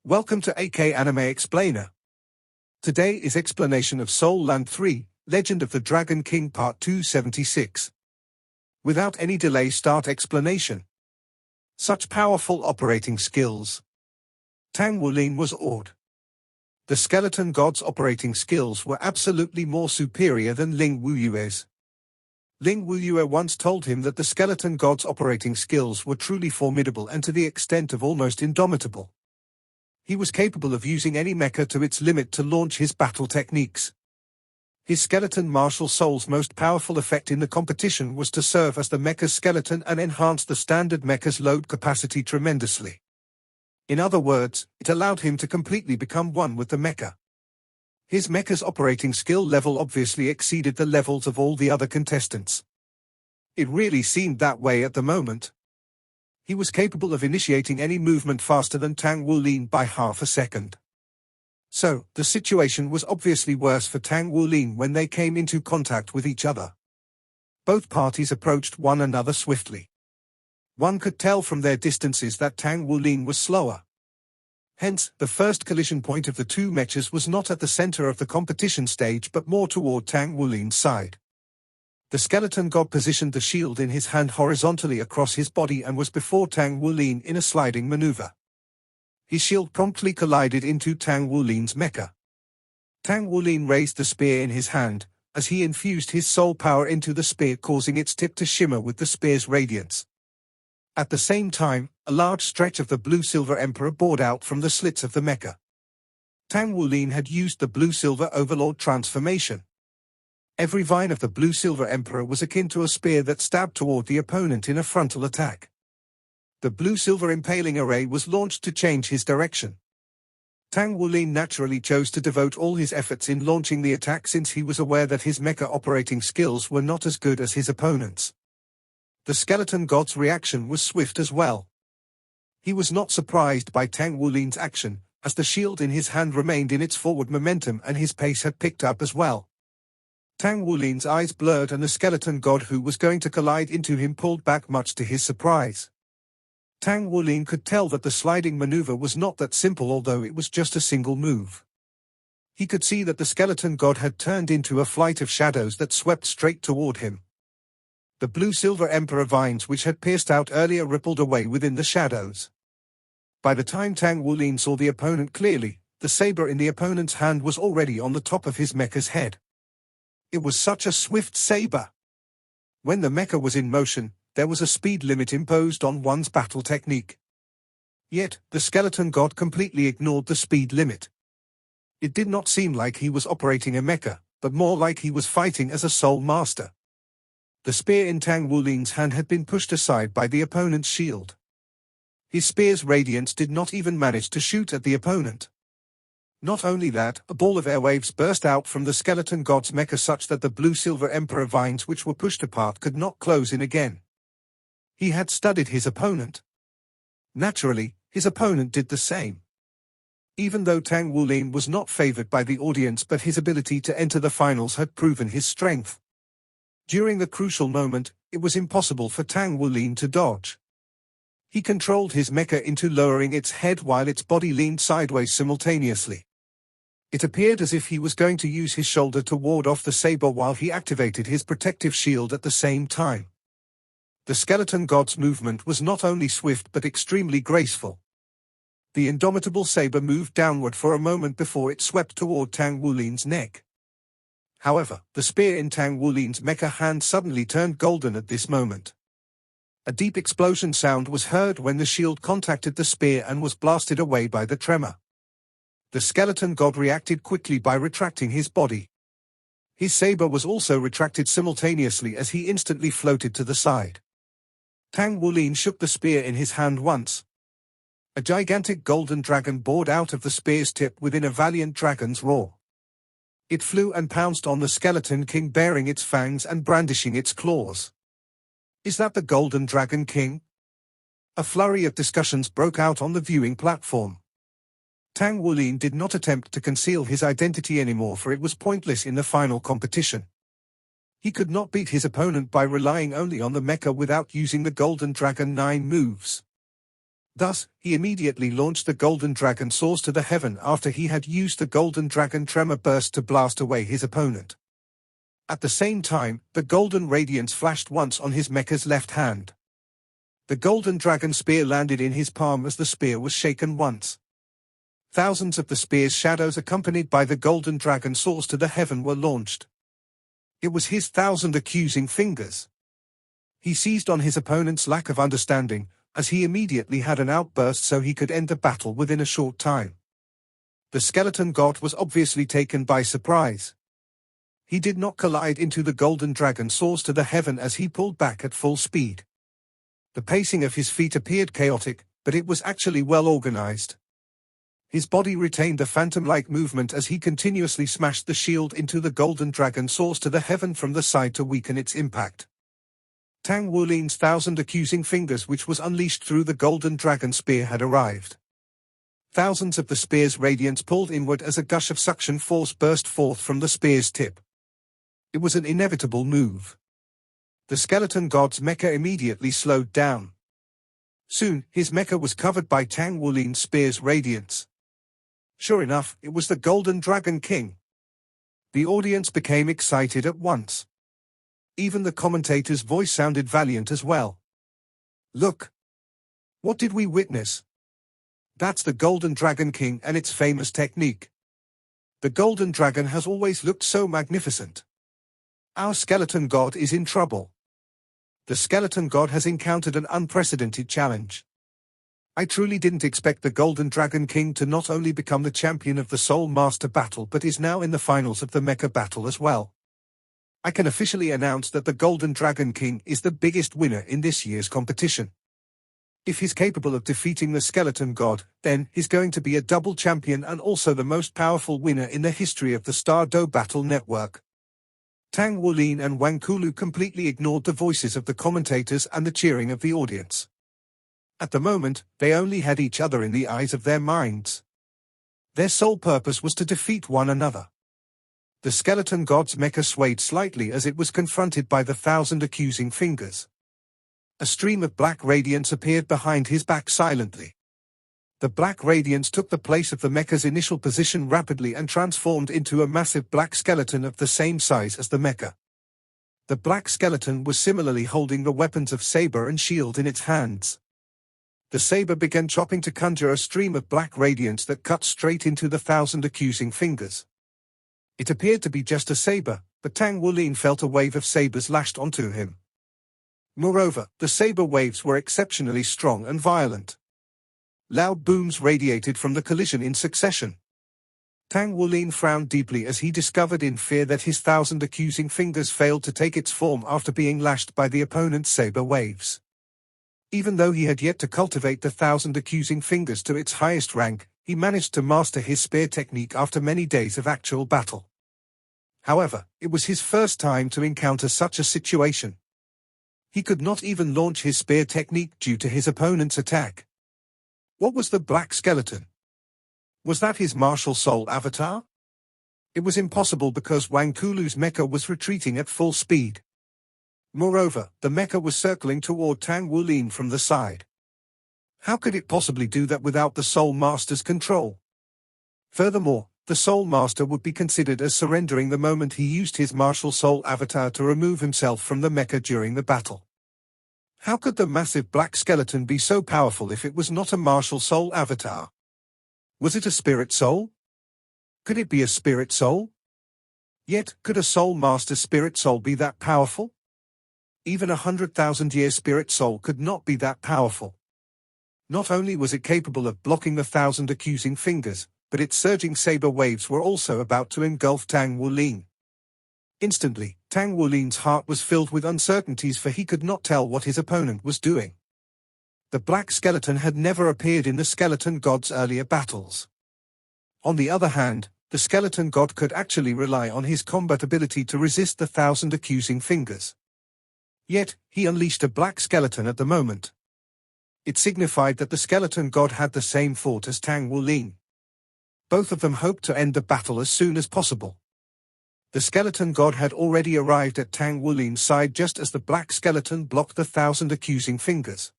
Welcome to AK Anime Explainer. Today is explanation of Soul Land 3, Legend of the Dragon King Part 276. Without any delay, start explanation. Such powerful operating skills. Tang Wulin was awed. The skeleton god's operating skills were absolutely more superior than Ling Wuyue's. Ling Wuyue once told him that the skeleton god's operating skills were truly formidable and to the extent of almost indomitable. He was capable of using any mecha to its limit to launch his battle techniques. His skeleton martial soul's most powerful effect in the competition was to serve as the mecha's skeleton and enhance the standard mecha's load capacity tremendously. In other words, it allowed him to completely become one with the mecha. His mecha's operating skill level obviously exceeded the levels of all the other contestants. It really seemed that way at the moment. He was capable of initiating any movement faster than Tang Wulin by half a second. So, the situation was obviously worse for Tang Wulin when they came into contact with each other. Both parties approached one another swiftly. One could tell from their distances that Tang Wulin was slower. Hence, the first collision point of the two mechas was not at the center of the competition stage but more toward Tang Wulin's side. The skeleton god positioned the shield in his hand horizontally across his body and was before Tang Wulin in a sliding maneuver. His shield promptly collided into Tang Wulin's mecha. Tang Wulin raised the spear in his hand, as he infused his soul power into the spear, causing its tip to shimmer with the spear's radiance. At the same time, a large stretch of the blue-silver emperor bored out from the slits of the mecha. Tang Wulin had used the blue-silver overlord transformation. Every vine of the blue-silver emperor was akin to a spear that stabbed toward the opponent in a frontal attack. The blue-silver impaling array was launched to change his direction. Tang Wulin naturally chose to devote all his efforts in launching the attack since he was aware that his mecha operating skills were not as good as his opponent's. The skeleton god's reaction was swift as well. He was not surprised by Tang Wulin's action, as the shield in his hand remained in its forward momentum and his pace had picked up as well. Tang Wulin's eyes blurred and the skeleton god who was going to collide into him pulled back, much to his surprise. Tang Wulin could tell that the sliding maneuver was not that simple, although it was just a single move. He could see that the skeleton god had turned into a flight of shadows that swept straight toward him. The blue-silver emperor vines which had pierced out earlier rippled away within the shadows. By the time Tang Wulin saw the opponent clearly, the saber in the opponent's hand was already on the top of his mecha's head. It was such a swift saber. When the mecha was in motion, there was a speed limit imposed on one's battle technique. Yet, the skeleton god completely ignored the speed limit. It did not seem like he was operating a mecha, but more like he was fighting as a soul master. The spear in Tang Wulin's hand had been pushed aside by the opponent's shield. His spear's radiance did not even manage to shoot at the opponent. Not only that, a ball of airwaves burst out from the skeleton god's mecha such that the blue-silver emperor vines which were pushed apart could not close in again. He had studied his opponent. Naturally, his opponent did the same. Even though Tang Wulin was not favored by the audience, but his ability to enter the finals had proven his strength. During the crucial moment, it was impossible for Tang Wulin to dodge. He controlled his mecha into lowering its head while its body leaned sideways simultaneously. It appeared as if he was going to use his shoulder to ward off the saber while he activated his protective shield at the same time. The skeleton god's movement was not only swift but extremely graceful. The indomitable saber moved downward for a moment before it swept toward Tang Wulin's neck. However, the spear in Tang Wulin's mecha hand suddenly turned golden at this moment. A deep explosion sound was heard when the shield contacted the spear and was blasted away by the tremor. The skeleton god reacted quickly by retracting his body. His saber was also retracted simultaneously as he instantly floated to the side. Tang Wulin shook the spear in his hand once. A gigantic golden dragon bored out of the spear's tip within a valiant dragon's roar. It flew and pounced on the skeleton king, baring its fangs and brandishing its claws. Is that the Golden Dragon King? A flurry of discussions broke out on the viewing platform. Tang Wulin did not attempt to conceal his identity anymore, for it was pointless in the final competition. He could not beat his opponent by relying only on the mecha without using the Golden Dragon 9 moves. Thus, he immediately launched the Golden Dragon source to the heaven after he had used the Golden Dragon Tremor Burst to blast away his opponent. At the same time, the Golden Radiance flashed once on his mecha's left hand. The Golden Dragon Spear landed in his palm as the spear was shaken once. Thousands of the spear's shadows accompanied by the Golden Dragon source to the heaven were launched. It was his 1,000 accusing fingers. He seized on his opponent's lack of understanding, as he immediately had an outburst so he could end the battle within a short time. The skeleton god was obviously taken by surprise. He did not collide into the Golden Dragon source to the heaven as he pulled back at full speed. The pacing of his feet appeared chaotic, but it was actually well organized. His body retained a phantom-like movement as he continuously smashed the shield into the Golden Dragon source to the heaven from the side to weaken its impact. Tang Wulin's 1,000 accusing fingers, which was unleashed through the Golden Dragon Spear, had arrived. Thousands of the spear's radiance pulled inward as a gush of suction force burst forth from the spear's tip. It was an inevitable move. The skeleton god's mecha immediately slowed down. Soon, his mecha was covered by Tang Wulin's spear's radiance. Sure enough, it was the Golden Dragon King. The audience became excited at once. Even the commentator's voice sounded valiant as well. Look! What did we witness? That's the Golden Dragon King and its famous technique. The Golden Dragon has always looked so magnificent. Our skeleton god is in trouble. The skeleton god has encountered an unprecedented challenge. I truly didn't expect the Golden Dragon King to not only become the champion of the Soul Master battle but is now in the finals of the Mecha battle as well. I can officially announce that the Golden Dragon King is the biggest winner in this year's competition. If he's capable of defeating the skeleton god, then he's going to be a double champion and also the most powerful winner in the history of the Stardow Battle Network. Tang Wulin and Wang Kulu completely ignored the voices of the commentators and the cheering of the audience. At the moment, they only had each other in the eyes of their minds. Their sole purpose was to defeat one another. The skeleton god's mecha swayed slightly as it was confronted by the 1,000 accusing fingers. A stream of black radiance appeared behind his back silently. The black radiance took the place of the mecha's initial position rapidly and transformed into a massive black skeleton of the same size as the mecha. The black skeleton was similarly holding the weapons of saber and shield in its hands. The saber began chopping to conjure a stream of black radiance that cut straight into the 1,000 accusing fingers. It appeared to be just a saber, but Tang Wulin felt a wave of sabers lashed onto him. Moreover, the saber waves were exceptionally strong and violent. Loud booms radiated from the collision in succession. Tang Wulin frowned deeply as he discovered in fear that his 1,000 accusing fingers failed to take its form after being lashed by the opponent's saber waves. Even though he had yet to cultivate the 1,000 accusing fingers to its highest rank, he managed to master his spear technique after many days of actual battle. However, it was his first time to encounter such a situation. He could not even launch his spear technique due to his opponent's attack. What was the black skeleton? Was that his martial soul avatar? It was impossible because Wang Kulu's mecha was retreating at full speed. Moreover, the mecha was circling toward Tang Wulin from the side. How could it possibly do that without the Soul Master's control? Furthermore, the Soul Master would be considered as surrendering the moment he used his martial soul avatar to remove himself from the mecha during the battle. How could the massive black skeleton be so powerful if it was not a martial soul avatar? Was it a spirit soul? Could it be a spirit soul? Yet, could a Soul Master's spirit soul be that powerful? Even 100,000-year spirit soul could not be that powerful. Not only was it capable of blocking the 1,000 accusing fingers, but its surging saber waves were also about to engulf Tang Wulin. Instantly, Tang Wulin's heart was filled with uncertainties, for he could not tell what his opponent was doing. The black skeleton had never appeared in the skeleton god's earlier battles. On the other hand, the skeleton god could actually rely on his combat ability to resist the 1,000 accusing fingers. Yet, he unleashed a black skeleton at the moment. It signified that the skeleton god had the same thought as Tang Wulin. Both of them hoped to end the battle as soon as possible. The skeleton god had already arrived at Tang Wulin's side just as the black skeleton blocked the 1,000 accusing fingers.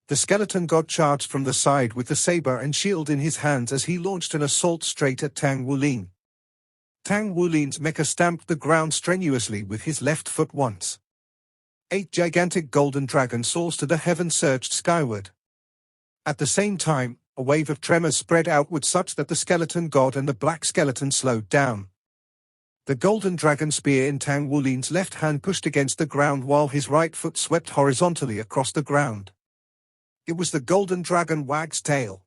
The skeleton god charged from the side with the saber and shield in his hands as he launched an assault straight at Tang Wulin. Tang Wulin's mecha stamped the ground strenuously with his left foot once. 8 gigantic golden dragons soared to the heavens, surged skyward. At the same time, a wave of tremors spread outward such that the skeleton god and the black skeleton slowed down. The golden dragon spear in Tang Wulin's left hand pushed against the ground while his right foot swept horizontally across the ground. It was the golden dragon wag's tail.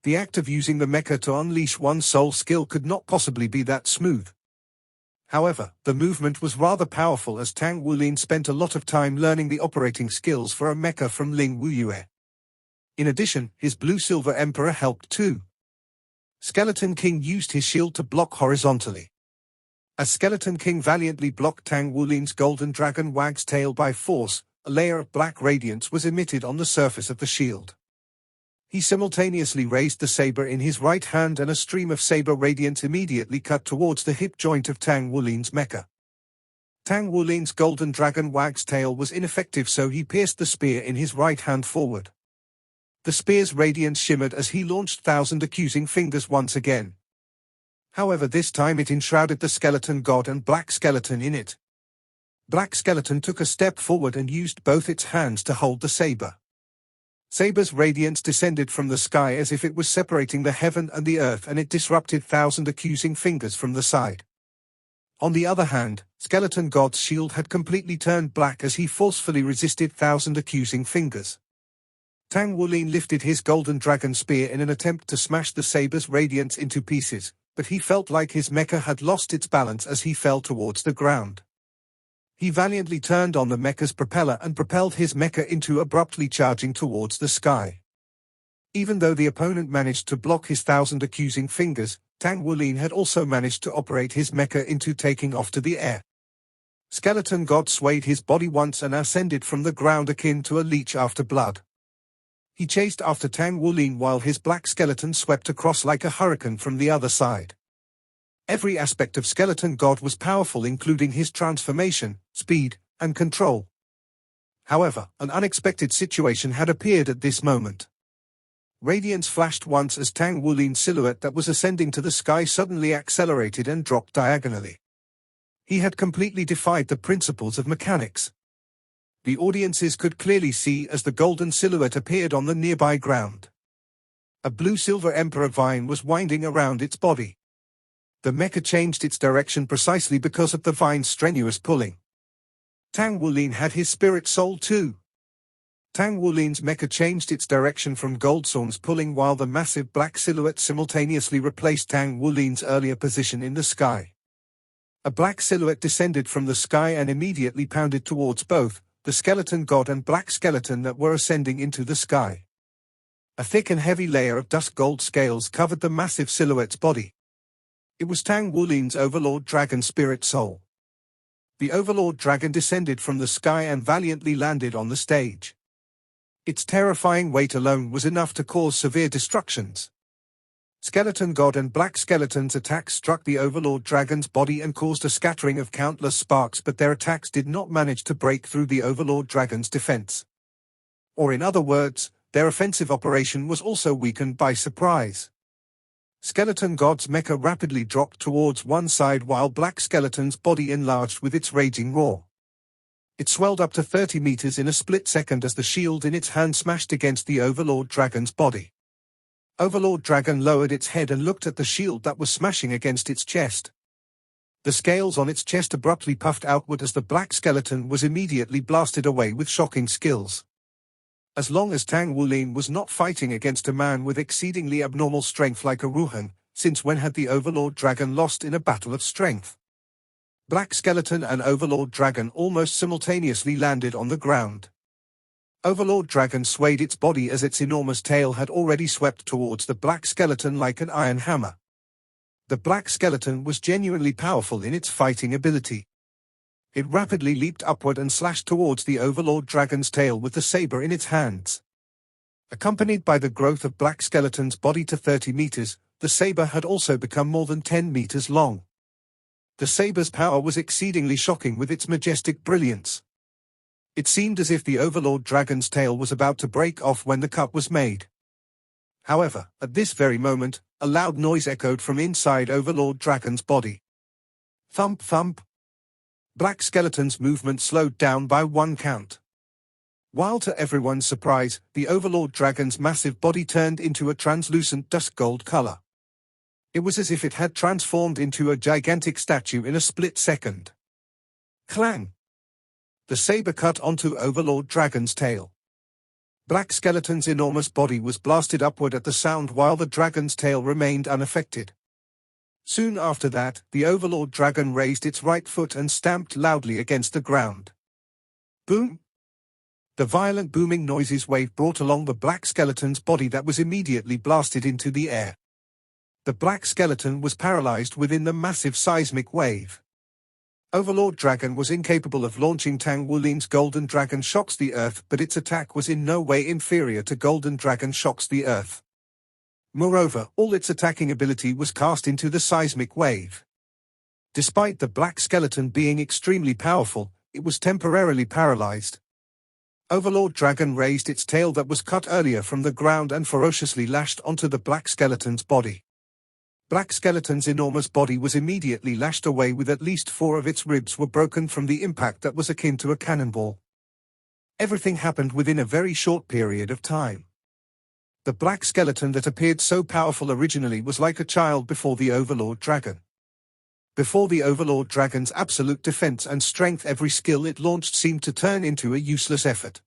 The act of using the mecha to unleash one's soul skill could not possibly be that smooth. However, the movement was rather powerful as Tang Wulin spent a lot of time learning the operating skills for a mecha from Ling Wuyue. In addition, his blue-silver emperor helped too. Skeleton King used his shield to block horizontally. As Skeleton King valiantly blocked Tang Wulin's golden dragon wag's tail by force, a layer of black radiance was emitted on the surface of the shield. He simultaneously raised the saber in his right hand and a stream of saber radiance immediately cut towards the hip joint of Tang Wulin's mecha. Tang Wulin's golden dragon wag's tail was ineffective, so he pierced the spear in his right hand forward. The spear's radiance shimmered as he launched 1,000 accusing fingers once again. However, this time it enshrouded the skeleton god and black skeleton in it. Black skeleton took a step forward and used both its hands to hold the saber. Saber's radiance descended from the sky as if it was separating the heaven and the earth, and it disrupted 1,000 accusing fingers from the side. On the other hand, Skeleton God's shield had completely turned black as he forcefully resisted 1,000 accusing fingers. Tang Wulin lifted his golden dragon spear in an attempt to smash the saber's radiance into pieces, but he felt like his mecha had lost its balance as he fell towards the ground. He valiantly turned on the mecha's propeller and propelled his mecha into abruptly charging towards the sky. Even though the opponent managed to block his 1,000 accusing fingers, Tang Wulin had also managed to operate his mecha into taking off to the air. Skeleton God swayed his body once and ascended from the ground akin to a leech after blood. He chased after Tang Wulin while his black skeleton swept across like a hurricane from the other side. Every aspect of Skeleton God was powerful, including his transformation, speed, and control. However, an unexpected situation had appeared at this moment. Radiance flashed once as Tang Wulin's silhouette that was ascending to the sky suddenly accelerated and dropped diagonally. He had completely defied the principles of mechanics. The audiences could clearly see as the golden silhouette appeared on the nearby ground. A blue-silver emperor vine was winding around its body. The mecha changed its direction precisely because of the vine's strenuous pulling. Tang Wulin had his spirit soul too. Tang Wulin's mecha changed its direction from Goldsong's pulling while the massive black silhouette simultaneously replaced Tang Wulin's earlier position in the sky. A black silhouette descended from the sky and immediately pounded towards both the skeleton god and black skeleton that were ascending into the sky. A thick and heavy layer of dusk gold scales covered the massive silhouette's body. It was Tang Wulin's Overlord Dragon Spirit Soul. The Overlord Dragon descended from the sky and valiantly landed on the stage. Its terrifying weight alone was enough to cause severe destructions. Skeleton God and Black Skeleton's attacks struck the Overlord Dragon's body and caused a scattering of countless sparks, but their attacks did not manage to break through the Overlord Dragon's defense. Or in other words, their offensive operation was also weakened by surprise. Skeleton God's mecha rapidly dropped towards one side while Black Skeleton's body enlarged with its raging roar. It swelled up to 30 meters in a split second as the shield in its hand smashed against the Overlord Dragon's body. Overlord Dragon lowered its head and looked at the shield that was smashing against its chest. The scales on its chest abruptly puffed outward as the Black Skeleton was immediately blasted away with shocking skills. As long as Tang Wulin was not fighting against a man with exceedingly abnormal strength like a Ruhan, since when had the Overlord Dragon lost in a battle of strength? Black Skeleton and Overlord Dragon almost simultaneously landed on the ground. Overlord Dragon swayed its body as its enormous tail had already swept towards the Black Skeleton like an iron hammer. The Black Skeleton was genuinely powerful in its fighting ability. It rapidly leaped upward and slashed towards the Overlord Dragon's tail with the saber in its hands. Accompanied by the growth of Black Skeleton's body to 30 meters, the saber had also become more than 10 meters long. The saber's power was exceedingly shocking with its majestic brilliance. It seemed as if the Overlord Dragon's tail was about to break off when the cut was made. However, at this very moment, a loud noise echoed from inside Overlord Dragon's body. Thump thump. Black Skeleton's movement slowed down by 1 count. While to everyone's surprise, the Overlord Dragon's massive body turned into a translucent dusk gold color. It was as if it had transformed into a gigantic statue in a split second. Clang! The saber cut onto Overlord Dragon's tail. Black Skeleton's enormous body was blasted upward at the sound while the dragon's tail remained unaffected. Soon after that, the Overlord Dragon raised its right foot and stamped loudly against the ground. Boom! The violent booming noises wave brought along the Black Skeleton's body that was immediately blasted into the air. The Black Skeleton was paralyzed within the massive seismic wave. Overlord Dragon was incapable of launching Tang Wulin's Golden Dragon Shocks the Earth, but its attack was in no way inferior to Golden Dragon Shocks the Earth. Moreover, all its attacking ability was cast into the seismic wave. Despite the Black Skeleton being extremely powerful, it was temporarily paralyzed. Overlord Dragon raised its tail that was cut earlier from the ground and ferociously lashed onto the Black Skeleton's body. Black Skeleton's enormous body was immediately lashed away, with at least 4 of its ribs were broken from the impact that was akin to a cannonball. Everything happened within a very short period of time. The Black Skeleton that appeared so powerful originally was like a child before the Overlord Dragon. Before the Overlord Dragon's absolute defense and strength, every skill it launched seemed to turn into a useless effort.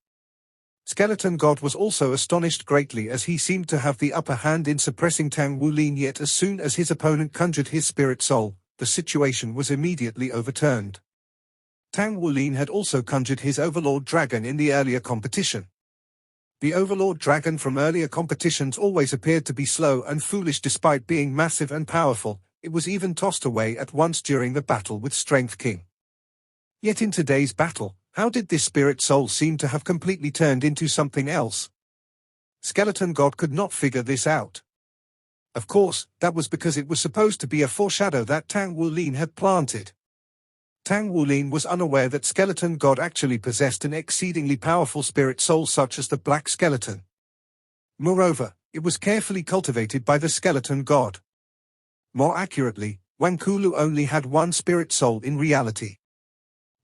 Skeleton God was also astonished greatly, as he seemed to have the upper hand in suppressing Tang Wulin, yet as soon as his opponent conjured his spirit soul, the situation was immediately overturned. Tang Wulin had also conjured his Overlord Dragon in the earlier competition. The Overlord Dragon from earlier competitions always appeared to be slow and foolish despite being massive and powerful. It was even tossed away at once during the battle with Strength King. Yet in today's battle, how did this spirit soul seem to have completely turned into something else? Skeleton God could not figure this out. Of course, that was because it was supposed to be a foreshadow that Tang Wulin had planted. Tang Wulin was unaware that Skeleton God actually possessed an exceedingly powerful spirit soul such as the Black Skeleton. Moreover, it was carefully cultivated by the Skeleton God. More accurately, Wankulu only had one spirit soul in reality.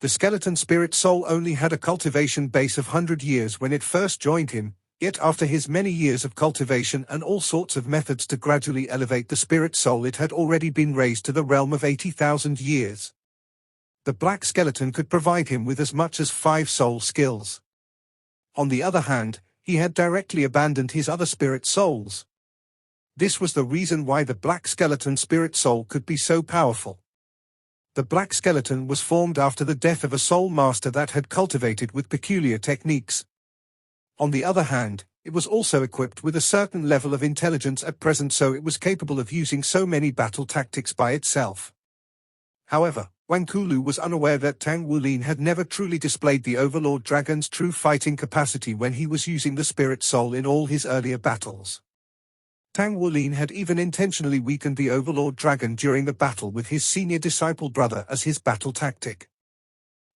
The skeleton spirit soul only had a cultivation base of 100 years when it first joined him, yet after his many years of cultivation and all sorts of methods to gradually elevate the spirit soul, it had already been raised to the realm of 80,000 years. The Black Skeleton could provide him with as much as 5 soul skills. On the other hand, he had directly abandoned his other spirit souls. This was the reason why the Black Skeleton spirit soul could be so powerful. The Black Skeleton was formed after the death of a soul master that had cultivated with peculiar techniques. On the other hand, it was also equipped with a certain level of intelligence at present, so it was capable of using so many battle tactics by itself. However, Wankulu was unaware that Tang Wulin had never truly displayed the Overlord Dragon's true fighting capacity when he was using the spirit soul in all his earlier battles. Tang Wulin had even intentionally weakened the Overlord Dragon during the battle with his senior disciple brother as his battle tactic.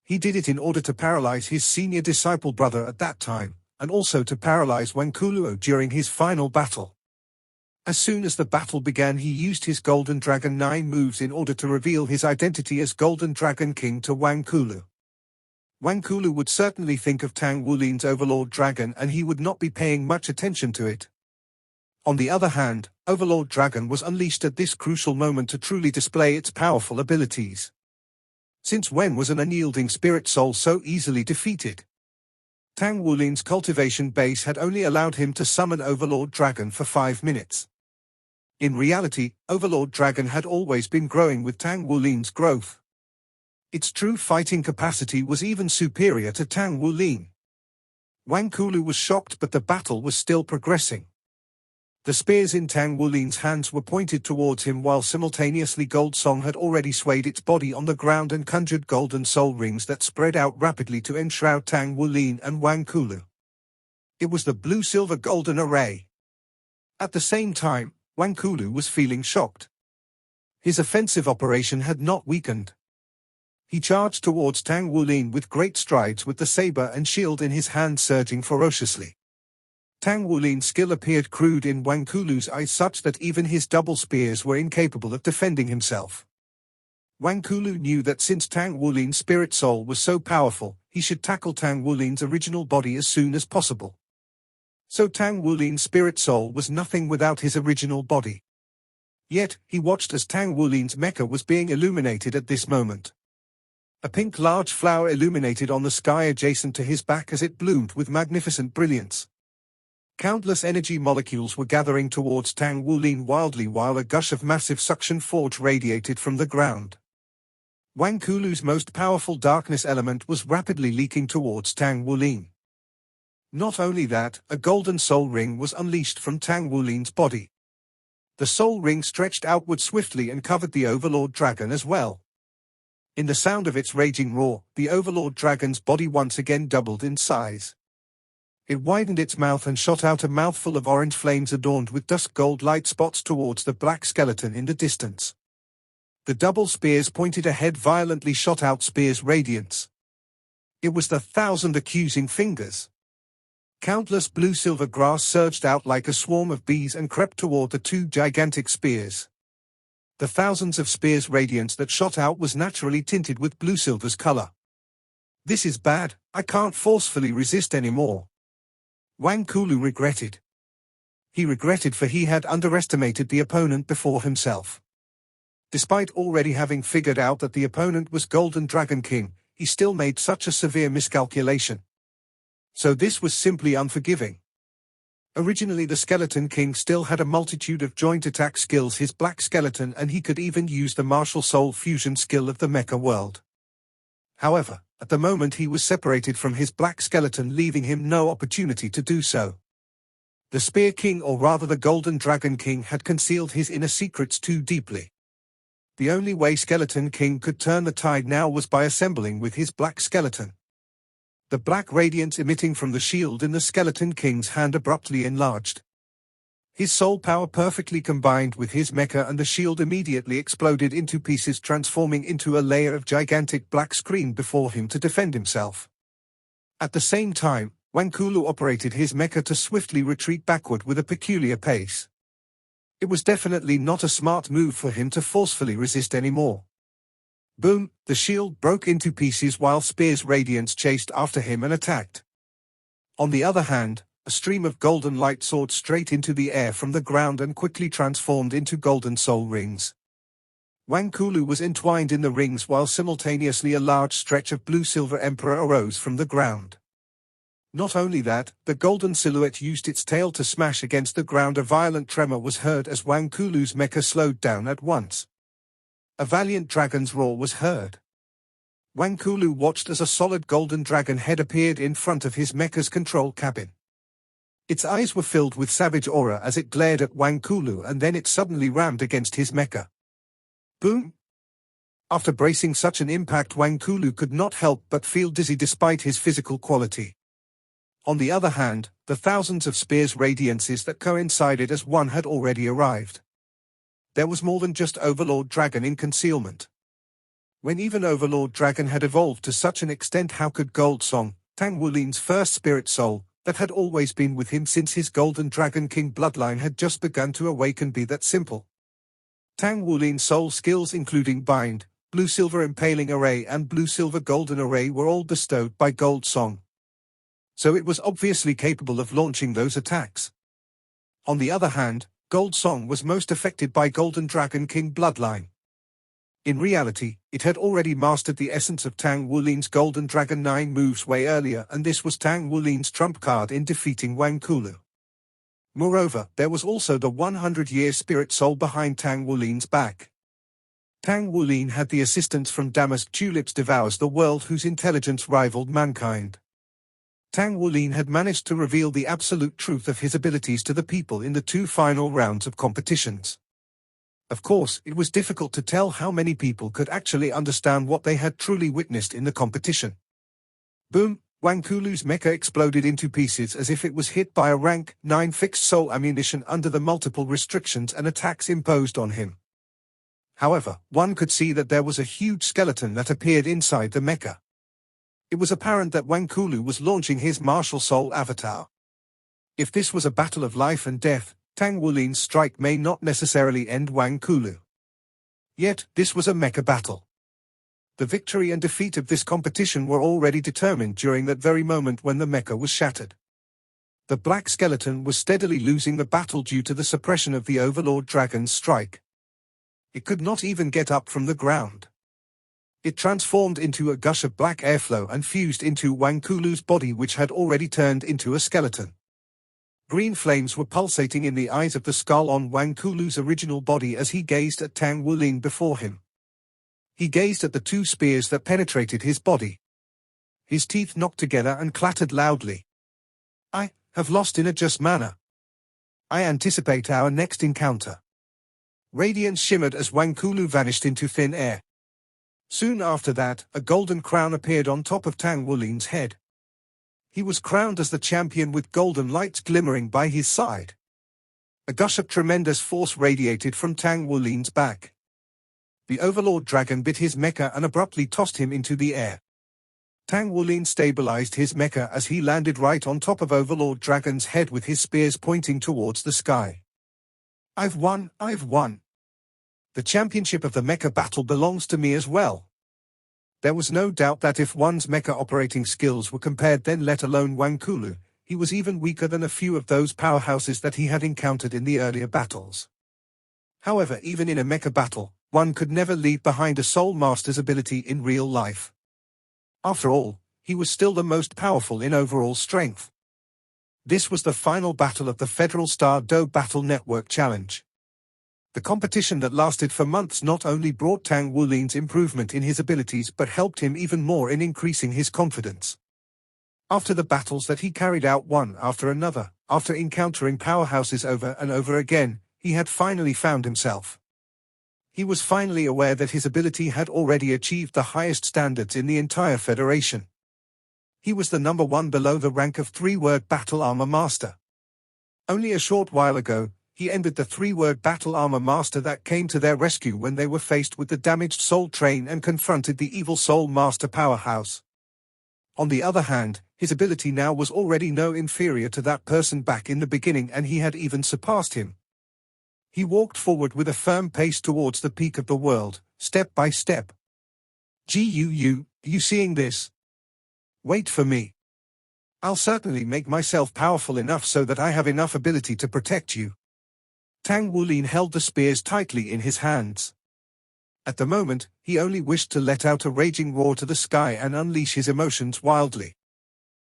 He did it in order to paralyze his senior disciple brother at that time, and also to paralyze Wankuluo during his final battle. As soon as the battle began, he used his Golden Dragon 9 moves in order to reveal his identity as Golden Dragon King to Wankulu. Wankulu would certainly think of Tang Wulin's Overlord Dragon, and he would not be paying much attention to it. On the other hand, Overlord Dragon was unleashed at this crucial moment to truly display its powerful abilities. Since when was an unyielding spirit soul so easily defeated? Tang Wulin's cultivation base had only allowed him to summon Overlord Dragon for 5 minutes. In reality, Overlord Dragon had always been growing with Tang Wulin's growth. Its true fighting capacity was even superior to Tang Wulin. Wankulu was shocked, but the battle was still progressing. The spears in Tang Wulin's hands were pointed towards him, while simultaneously Gold Song had already swayed its body on the ground and conjured golden soul rings that spread out rapidly to enshroud Tang Wulin and Wankulu. It was the blue-silver golden array. At the same time, Wankulu was feeling shocked. His offensive operation had not weakened. He charged towards Tang Wulin with great strides with the saber and shield in his hand surging ferociously. Tang Wulin's skill appeared crude in Wang Kulu's eyes such that even his double spears were incapable of defending himself. Wang Kulu knew that since Tang Wulin's spirit soul was so powerful, he should tackle Tang Wulin's original body as soon as possible. So Tang Wulin's spirit soul was nothing without his original body. Yet, he watched as Tang Wulin's mecha was being illuminated at this moment. A pink large flower illuminated on the sky adjacent to his back as it bloomed with magnificent brilliance. Countless energy molecules were gathering towards Tang Wulin wildly while a gush of massive suction forge radiated from the ground. Wang Kulu's most powerful darkness element was rapidly leaking towards Tang Wulin. Not only that, a golden soul ring was unleashed from Tang Wulin's body. The soul ring stretched outward swiftly and covered the Overlord Dragon as well. In the sound of its raging roar, the Overlord Dragon's body once again doubled in size. It widened its mouth and shot out a mouthful of orange flames adorned with dusk gold light spots towards the black skeleton in the distance. The double spears pointed ahead violently shot out spears' radiance. It was the 1,000 accusing fingers. Countless blue-silver grass surged out like a swarm of bees and crept toward the two gigantic spears. The thousands of spears' radiance that shot out was naturally tinted with blue-silver's color. This is bad, I can't forcefully resist anymore. Wang Kulu regretted. He regretted for he had underestimated the opponent before himself. Despite already having figured out that the opponent was Golden Dragon King, he still made such a severe miscalculation. So this was simply unforgiving. Originally the Skeleton King still had a multitude of joint attack skills his black skeleton and he could even use the martial soul fusion skill of the mecha world. However, at the moment he was separated from his black skeleton leaving him no opportunity to do so. The Spear King or rather the Golden Dragon King had concealed his inner secrets too deeply. The only way Skeleton King could turn the tide now was by assembling with his black skeleton. The black radiance emitting from the shield in the Skeleton King's hand abruptly enlarged. His soul power perfectly combined with his mecha and the shield immediately exploded into pieces transforming into a layer of gigantic black screen before him to defend himself. At the same time, Wang Kulu operated his mecha to swiftly retreat backward with a peculiar pace. It was definitely not a smart move for him to forcefully resist anymore. Boom, the shield broke into pieces while Spear's radiance chased after him and attacked. On the other hand, a stream of golden light soared straight into the air from the ground and quickly transformed into golden soul rings. Wang Kulu was entwined in the rings while simultaneously a large stretch of blue-silver emperor arose from the ground. Not only that, the golden silhouette used its tail to smash against the ground. A violent tremor was heard as Wang Kulu's mecha slowed down at once. A valiant dragon's roar was heard. Wang Kulu watched as a solid golden dragon head appeared in front of his mecha's control cabin. Its eyes were filled with savage aura as it glared at Wang Kulu and then it suddenly rammed against his mecha. Boom! After bracing such an impact, Wang Kulu could not help but feel dizzy despite his physical quality. On the other hand, the thousands of spears' radiances that coincided as one had already arrived. There was more than just Overlord Dragon in concealment. When even Overlord Dragon had evolved to such an extent, how could Gold Song, Tang Wulin's first spirit soul, that had always been with him since his Golden Dragon King bloodline had just begun to awaken, be that simple? Tang Wulin's soul skills including Bind, Blue-Silver Impaling Array and Blue-Silver Golden Array were all bestowed by Gold Song. So it was obviously capable of launching those attacks. On the other hand, Gold Song was most affected by Golden Dragon King bloodline. In reality, it had already mastered the essence of Tang Wulin's Golden Dragon 9 moves way earlier, and this was Tang Wulin's trump card in defeating Wang Kulu. Moreover, there was also the 100-year spirit soul behind Tang Wulin's back. Tang Wulin had the assistance from Damask Tulips Devours the World, whose intelligence rivaled mankind. Tang Wulin had managed to reveal the absolute truth of his abilities to the people in the 2 final rounds of competitions. Of course, it was difficult to tell how many people could actually understand what they had truly witnessed in the competition. Boom! Wang Kulu's mecha exploded into pieces as if it was hit by a rank 9 fixed soul ammunition under the multiple restrictions and attacks imposed on him. However, one could see that there was a huge skeleton that appeared inside the mecha. It was apparent that Wang Kulu was launching his martial soul avatar. If this was a battle of life and death, Tang Wulin's strike may not necessarily end Wang Kulu. Yet, this was a mecha battle. The victory and defeat of this competition were already determined during that very moment when the mecha was shattered. The black skeleton was steadily losing the battle due to the suppression of the Overlord Dragon's strike. It could not even get up from the ground. It transformed into a gush of black airflow and fused into Wang Kulu's body, which had already turned into a skeleton. Green flames were pulsating in the eyes of the skull on Wang Kulu's original body as he gazed at Tang Wulin before him. He gazed at the two spears that penetrated his body. His teeth knocked together and clattered loudly. I have lost in a just manner. I anticipate our next encounter. Radiance shimmered as Wang Kulu vanished into thin air. Soon after that, a golden crown appeared on top of Tang Wulin's head. He was crowned as the champion with golden lights glimmering by his side. A gush of tremendous force radiated from Tang Wulin's back. The Overlord Dragon bit his mecha and abruptly tossed him into the air. Tang Wulin stabilized his mecha as he landed right on top of Overlord Dragon's head with his spears pointing towards the sky. I've won, I've won. The championship of the mecha battle belongs to me as well. There was no doubt that if one's mecha operating skills were compared, then let alone Wang Kulu, he was even weaker than a few of those powerhouses that he had encountered in the earlier battles. However, even in a mecha battle, one could never leave behind a Soul Master's ability in real life. After all, he was still the most powerful in overall strength. This was the final battle of the Federal Star Do Battle Network Challenge. The competition that lasted for months not only brought Tang Wulin's improvement in his abilities but helped him even more in increasing his confidence. After the battles that he carried out one after another, after encountering powerhouses over and over again, he had finally found himself. He was finally aware that his ability had already achieved the highest standards in the entire Federation. He was the number one below the rank of 3-word Battle Armor Master. Only a short while ago, he envied the 3-word Battle Armor Master that came to their rescue when they were faced with the damaged Soul Train and confronted the evil Soul Master powerhouse. On the other hand, his ability now was already no inferior to that person back in the beginning, and he had even surpassed him. He walked forward with a firm pace towards the peak of the world, step by step. You seeing this? Wait for me. I'll certainly make myself powerful enough so that I have enough ability to protect you. Tang Wulin held the spears tightly in his hands. At the moment, he only wished to let out a raging roar to the sky and unleash his emotions wildly.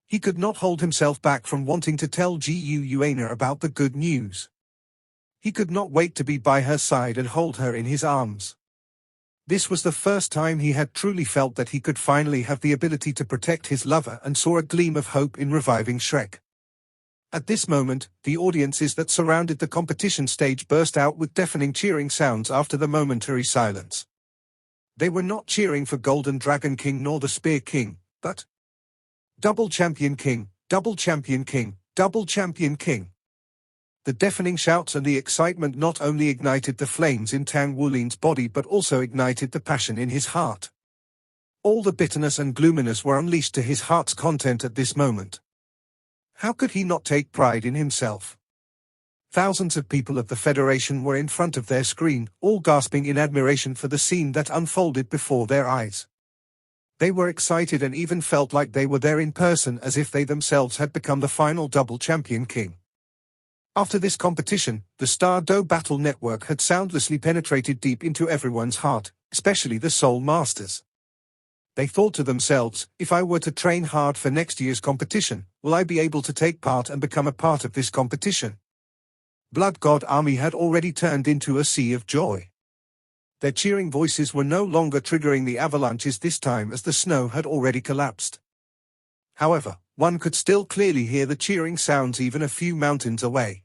He could not hold himself back from wanting to tell Gu Yuana about the good news. He could not wait to be by her side and hold her in his arms. This was the first time he had truly felt that he could finally have the ability to protect his lover, and saw a gleam of hope in reviving Shrek. At this moment, the audiences that surrounded the competition stage burst out with deafening cheering sounds after the momentary silence. They were not cheering for Golden Dragon King nor the Spear King, but Double Champion King, Double Champion King, Double Champion King. The deafening shouts and the excitement not only ignited the flames in Tang Wulin's body but also ignited the passion in his heart. All the bitterness and gloominess were unleashed to his heart's content at this moment. How could he not take pride in himself? Thousands of people of the Federation were in front of their screen, all gasping in admiration for the scene that unfolded before their eyes. They were excited and even felt like they were there in person, as if they themselves had become the final Double Champion King. After this competition, the Star Do Battle Network had soundlessly penetrated deep into everyone's heart, especially the Soul Masters. They thought to themselves, if I were to train hard for next year's competition, will I be able to take part and become a part of this competition? Blood God Army had already turned into a sea of joy. Their cheering voices were no longer triggering the avalanches this time, as the snow had already collapsed. However, one could still clearly hear the cheering sounds even a few mountains away.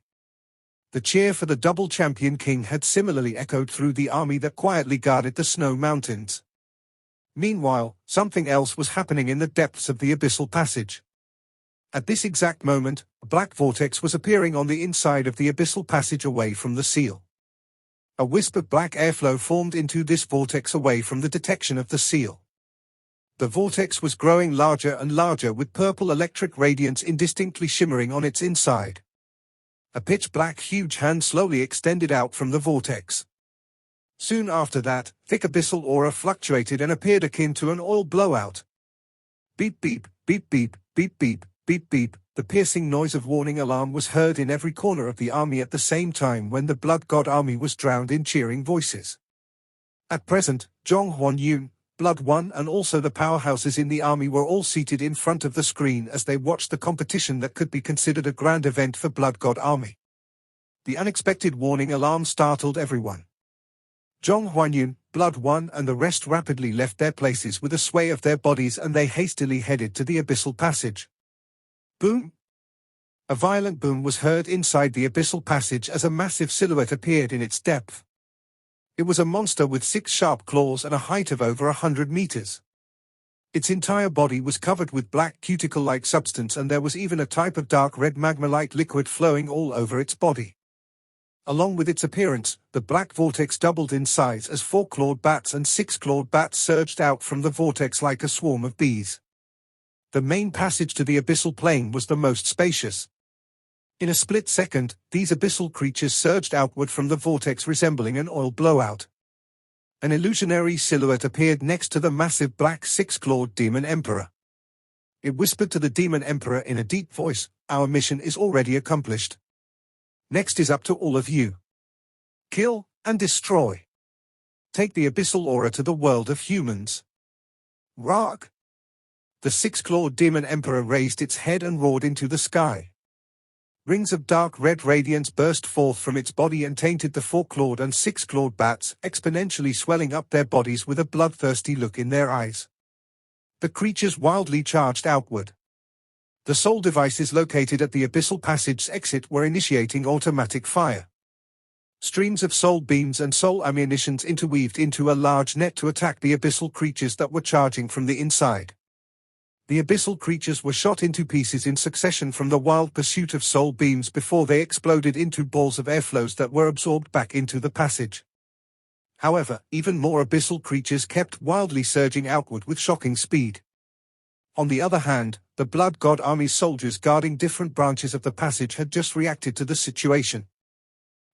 The cheer for the Double Champion King had similarly echoed through the army that quietly guarded the snow mountains. Meanwhile, something else was happening in the depths of the abyssal passage. At this exact moment, a black vortex was appearing on the inside of the abyssal passage away from the seal. A wisp of black airflow formed into this vortex away from the detection of the seal. The vortex was growing larger and larger with purple electric radiance indistinctly shimmering on its inside. A pitch-black huge hand slowly extended out from the vortex. Soon after that, thick abyssal aura fluctuated and appeared akin to an oil blowout. Beep beep, beep beep, beep beep, beep beep. The piercing noise of warning alarm was heard in every corner of the army at the same time when the Blood God army was drowned in cheering voices. At present, Zhong Huanyun, Blood One and also the powerhouses in the army were all seated in front of the screen as they watched the competition that could be considered a grand event for Blood God army. The unexpected warning alarm startled everyone. Zhong Huanyun, Blood One and the rest rapidly left their places with a sway of their bodies and they hastily headed to the abyssal passage. Boom! A violent boom was heard inside the abyssal passage as a massive silhouette appeared in its depth. It was a monster with 6 sharp claws and a height of over 100 meters. Its entire body was covered with black cuticle-like substance and there was even a type of dark red magma-like liquid flowing all over its body. Along with its appearance, the black vortex doubled in size as 4-clawed bats and 6-clawed bats surged out from the vortex like a swarm of bees. The main passage to the abyssal plane was the most spacious. In a split second, these abyssal creatures surged outward from the vortex resembling an oil blowout. An illusionary silhouette appeared next to the massive black 6-clawed Demon Emperor. It whispered to the Demon Emperor in a deep voice, "Our mission is already accomplished. Next is up to all of you. Kill and destroy. Take the abyssal aura to the world of humans." Rock! The 6-clawed Demon Emperor raised its head and roared into the sky. Rings of dark red radiance burst forth from its body and tainted the 4-clawed and 6-clawed bats, exponentially swelling up their bodies with a bloodthirsty look in their eyes. The creatures wildly charged outward. The soul devices located at the abyssal passage's exit were initiating automatic fire. Streams of soul beams and soul ammunitions interweaved into a large net to attack the abyssal creatures that were charging from the inside. The abyssal creatures were shot into pieces in succession from the wild pursuit of soul beams before they exploded into balls of airflows that were absorbed back into the passage. However, even more abyssal creatures kept wildly surging outward with shocking speed. On the other hand, the Blood God Army's soldiers guarding different branches of the passage had just reacted to the situation.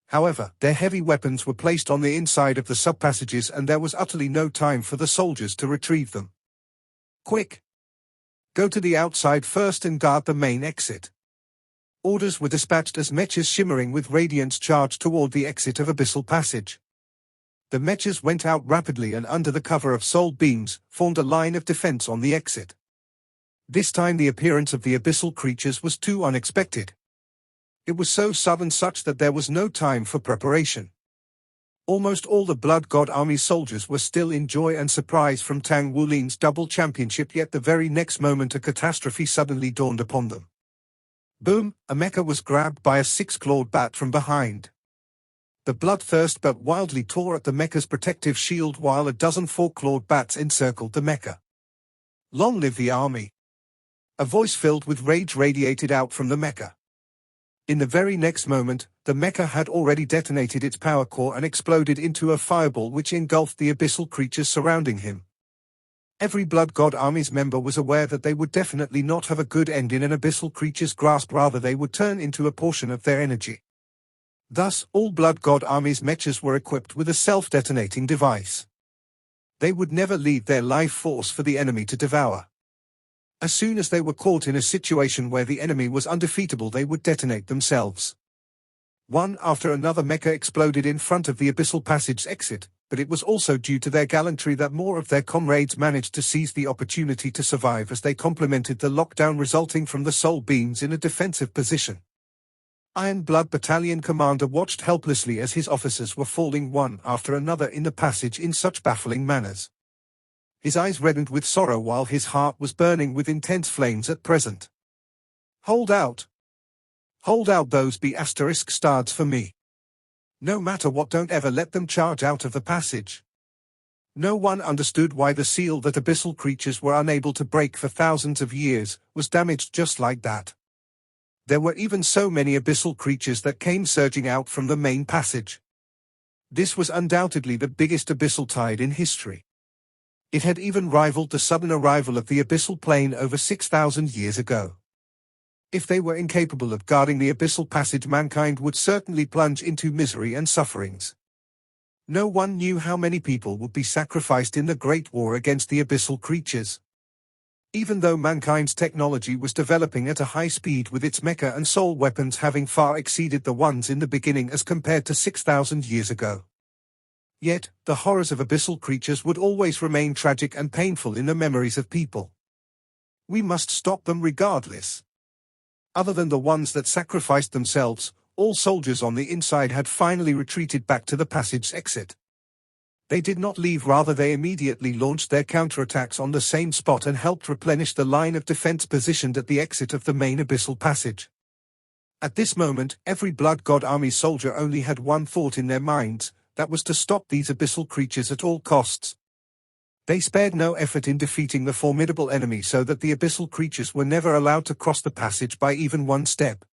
However, their heavy weapons were placed on the inside of the sub-passages and there was utterly no time for the soldiers to retrieve them. Quick! Go to the outside first and guard the main exit. Orders were dispatched as mechas shimmering with radiance charged toward the exit of abyssal passage. The mechas went out rapidly and under the cover of soul beams, formed a line of defense on the exit. This time the appearance of the abyssal creatures was too unexpected. It was so sudden such that there was no time for preparation. Almost all the Blood God Army's soldiers were still in joy and surprise from Tang Wulin's double championship, yet the very next moment a catastrophe suddenly dawned upon them. Boom! A mecha was grabbed by a 6-clawed bat from behind. The bloodthirst bat wildly tore at the mecha's protective shield while a dozen 4-clawed bats encircled the mecha. Long live the army! A voice filled with rage radiated out from the mecha. In the very next moment, the mecha had already detonated its power core and exploded into a fireball which engulfed the abyssal creatures surrounding him. Every Blood God Army's member was aware that they would definitely not have a good end in an abyssal creature's grasp, rather they would turn into a portion of their energy. Thus, all Blood God Army's mechas were equipped with a self-detonating device. They would never leave their life force for the enemy to devour. As soon as they were caught in a situation where the enemy was undefeatable, they would detonate themselves. One after another mecha exploded in front of the abyssal passage's exit, but it was also due to their gallantry that more of their comrades managed to seize the opportunity to survive as they complemented the lockdown resulting from the soul beams in a defensive position. Iron Blood Battalion Commander watched helplessly as his officers were falling one after another in the passage in such baffling manners. His eyes reddened with sorrow while his heart was burning with intense flames at present. Hold out! Hold out those B*****stards for me. No matter what, don't ever let them charge out of the passage. No one understood why the seal that abyssal creatures were unable to break for thousands of years was damaged just like that. There were even so many abyssal creatures that came surging out from the main passage. This was undoubtedly the biggest abyssal tide in history. It had even rivaled the sudden arrival of the abyssal plane over 6,000 years ago. If they were incapable of guarding the abyssal passage, mankind would certainly plunge into misery and sufferings. No one knew how many people would be sacrificed in the Great War against the abyssal creatures. Even though mankind's technology was developing at a high speed, with its mecha and soul weapons having far exceeded the ones in the beginning as compared to 6,000 years ago. Yet, the horrors of abyssal creatures would always remain tragic and painful in the memories of people. We must stop them regardless. Other than the ones that sacrificed themselves, all soldiers on the inside had finally retreated back to the passage's exit. They did not leave, rather they immediately launched their counterattacks on the same spot and helped replenish the line of defense positioned at the exit of the main abyssal passage. At this moment, every Blood God Army soldier only had one thought in their minds, that was to stop these abyssal creatures at all costs. They spared no effort in defeating the formidable enemy so that the abyssal creatures were never allowed to cross the passage by even one step.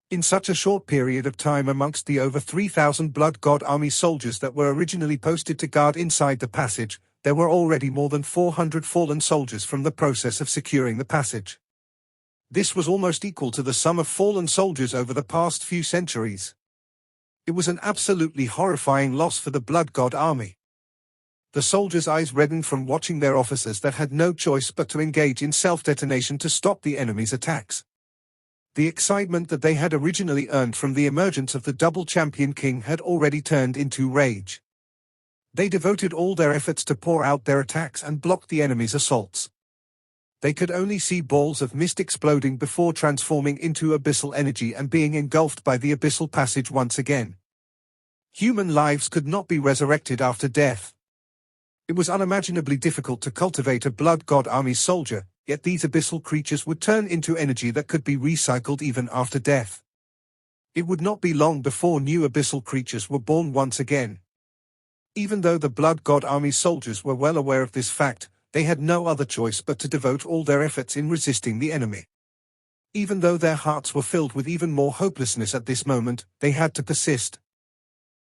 In such a short period of time, amongst the over 3,000 Blood God Army soldiers that were originally posted to guard inside the passage, there were already more than 400 fallen soldiers from the process of securing the passage. This was almost equal to the sum of fallen soldiers over the past few centuries. It was an absolutely horrifying loss for the Blood God Army. The soldiers' eyes reddened from watching their officers that had no choice but to engage in self-detonation to stop the enemy's attacks. The excitement that they had originally earned from the emergence of the double champion king had already turned into rage. They devoted all their efforts to pour out their attacks and block the enemy's assaults. They could only see balls of mist exploding before transforming into abyssal energy and being engulfed by the abyssal passage once again. Human lives could not be resurrected after death. It was unimaginably difficult to cultivate a Blood God Army soldier, yet these abyssal creatures would turn into energy that could be recycled even after death. It would not be long before new abyssal creatures were born once again. Even though the Blood God Army soldiers were well aware of this fact, they had no other choice but to devote all their efforts in resisting the enemy. Even though their hearts were filled with even more hopelessness at this moment, they had to persist.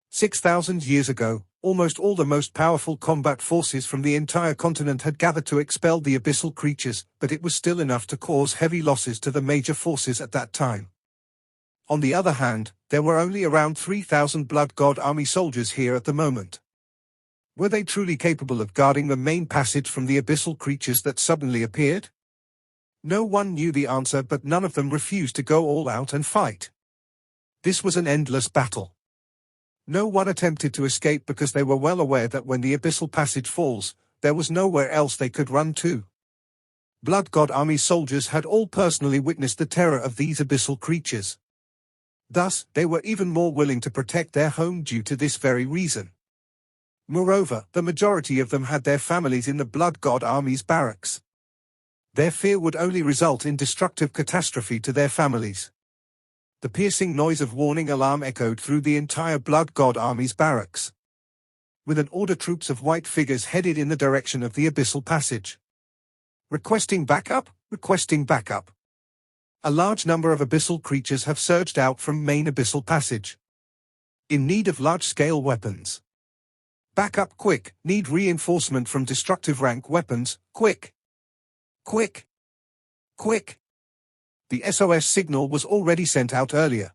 6,000 years ago, almost all the most powerful combat forces from the entire continent had gathered to expel the abyssal creatures, but it was still enough to cause heavy losses to the major forces at that time. On the other hand, there were only around 3,000 Blood God Army soldiers here at the moment. Were they truly capable of guarding the main passage from the abyssal creatures that suddenly appeared? No one knew the answer, but none of them refused to go all out and fight. This was an endless battle. No one attempted to escape because they were well aware that when the abyssal passage falls, there was nowhere else they could run to. Blood God Army soldiers had all personally witnessed the terror of these abyssal creatures. Thus, they were even more willing to protect their home due to this very reason. Moreover, the majority of them had their families in the Blood God Army's barracks. Their fear would only result in destructive catastrophe to their families. The piercing noise of warning alarm echoed through the entire Blood God Army's barracks. With an order, troops of white figures headed in the direction of the abyssal passage. Requesting backup, requesting backup. A large number of abyssal creatures have surged out from main abyssal passage. In need of large-scale weapons. Backup quick, need reinforcement from destructive rank weapons, quick. Quick. Quick. The SOS signal was already sent out earlier.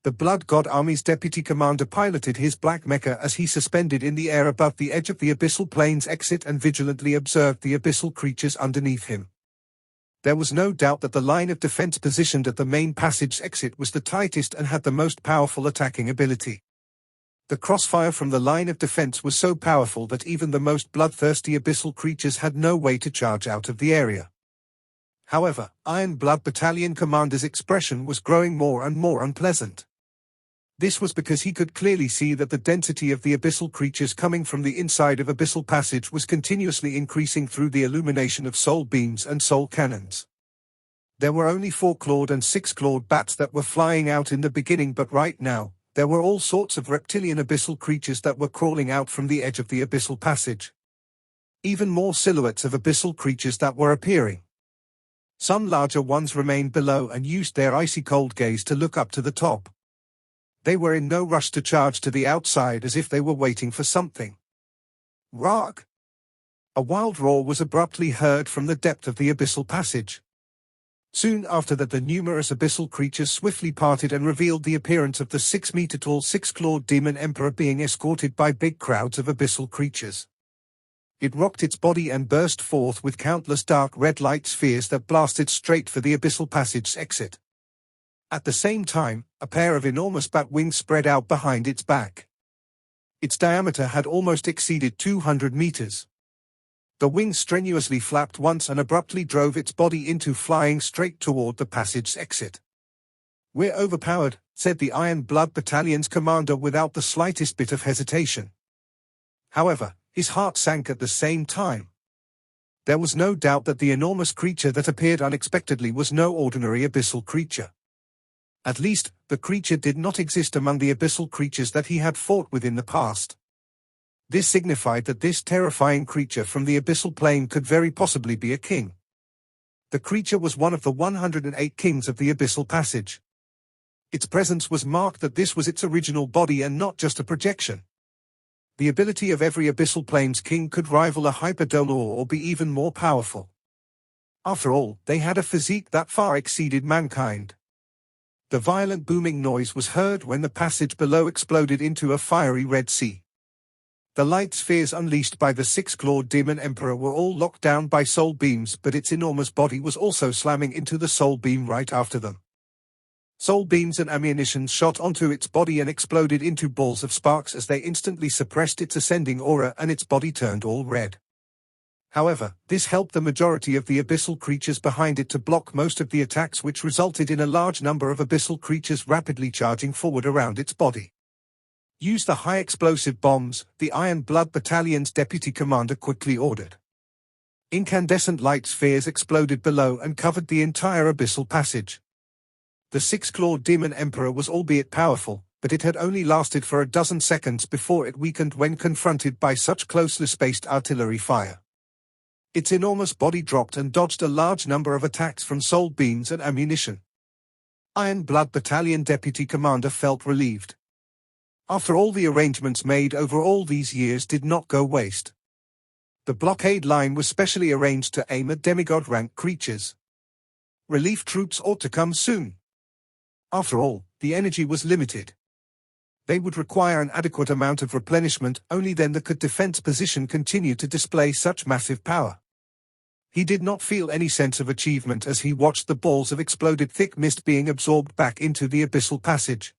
The Blood God Army's deputy commander piloted his black mecha as he suspended in the air above the edge of the abyssal plane's exit and vigilantly observed the abyssal creatures underneath him. There was no doubt that the line of defense positioned at the main passage exit was the tightest and had the most powerful attacking ability. The crossfire from the line of defense was so powerful that even the most bloodthirsty abyssal creatures had no way to charge out of the area. However, Iron Blood Battalion Commander's expression was growing more and more unpleasant. This was because he could clearly see that the density of the abyssal creatures coming from the inside of Abyssal Passage was continuously increasing through the illumination of soul beams and soul cannons. There were only 4-clawed and 6-clawed bats that were flying out in the beginning, but right now, there were all sorts of reptilian abyssal creatures that were crawling out from the edge of the Abyssal Passage. Even more silhouettes of abyssal creatures that were appearing. Some larger ones remained below and used their icy cold gaze to look up to the top. They were in no rush to charge to the outside as if they were waiting for something. Rog! A wild roar was abruptly heard from the depth of the abyssal passage. Soon after that, the numerous abyssal creatures swiftly parted and revealed the appearance of the 6-meter-tall six-clawed demon emperor being escorted by big crowds of abyssal creatures. It rocked its body and burst forth with countless dark red light spheres that blasted straight for the abyssal passage's exit. At the same time, a pair of enormous bat wings spread out behind its back. Its diameter had almost exceeded 200 meters. The wings strenuously flapped once and abruptly drove its body into flying straight toward the passage's exit. "We're overpowered," said the Iron Blood Battalion's commander without the slightest bit of hesitation. However, his heart sank at the same time. There was no doubt that the enormous creature that appeared unexpectedly was no ordinary abyssal creature. At least, the creature did not exist among the abyssal creatures that he had fought with in the past. This signified that this terrifying creature from the abyssal plane could very possibly be a king. The creature was one of the 108 kings of the abyssal passage. Its presence was marked that this was its original body and not just a projection. The ability of every abyssal plane's king could rival a hyperdome or be even more powerful. After all, they had a physique that far exceeded mankind. The violent booming noise was heard when the passage below exploded into a fiery red sea. The light spheres unleashed by the six-clawed demon emperor were all locked down by soul beams, but its enormous body was also slamming into the soul beam right after them. Soul beams and ammunition shot onto its body and exploded into balls of sparks as they instantly suppressed its ascending aura and its body turned all red. However, this helped the majority of the abyssal creatures behind it to block most of the attacks, which resulted in a large number of abyssal creatures rapidly charging forward around its body. "Use the high-explosive bombs," the Iron Blood Battalion's deputy commander quickly ordered. Incandescent light spheres exploded below and covered the entire abyssal passage. The six-clawed demon emperor was albeit powerful, but it had only lasted for a dozen seconds before it weakened when confronted by such closely spaced artillery fire. Its enormous body dropped and dodged a large number of attacks from soul beams and ammunition. Iron Blood Battalion Deputy Commander felt relieved. After all, the arrangements made over all these years did not go waste. The blockade line was specially arranged to aim at demigod-ranked creatures. Relief troops ought to come soon. After all, the energy was limited. They would require an adequate amount of replenishment, only then could defense position continue to display such massive power. He did not feel any sense of achievement as he watched the balls of exploded thick mist being absorbed back into the abyssal passage.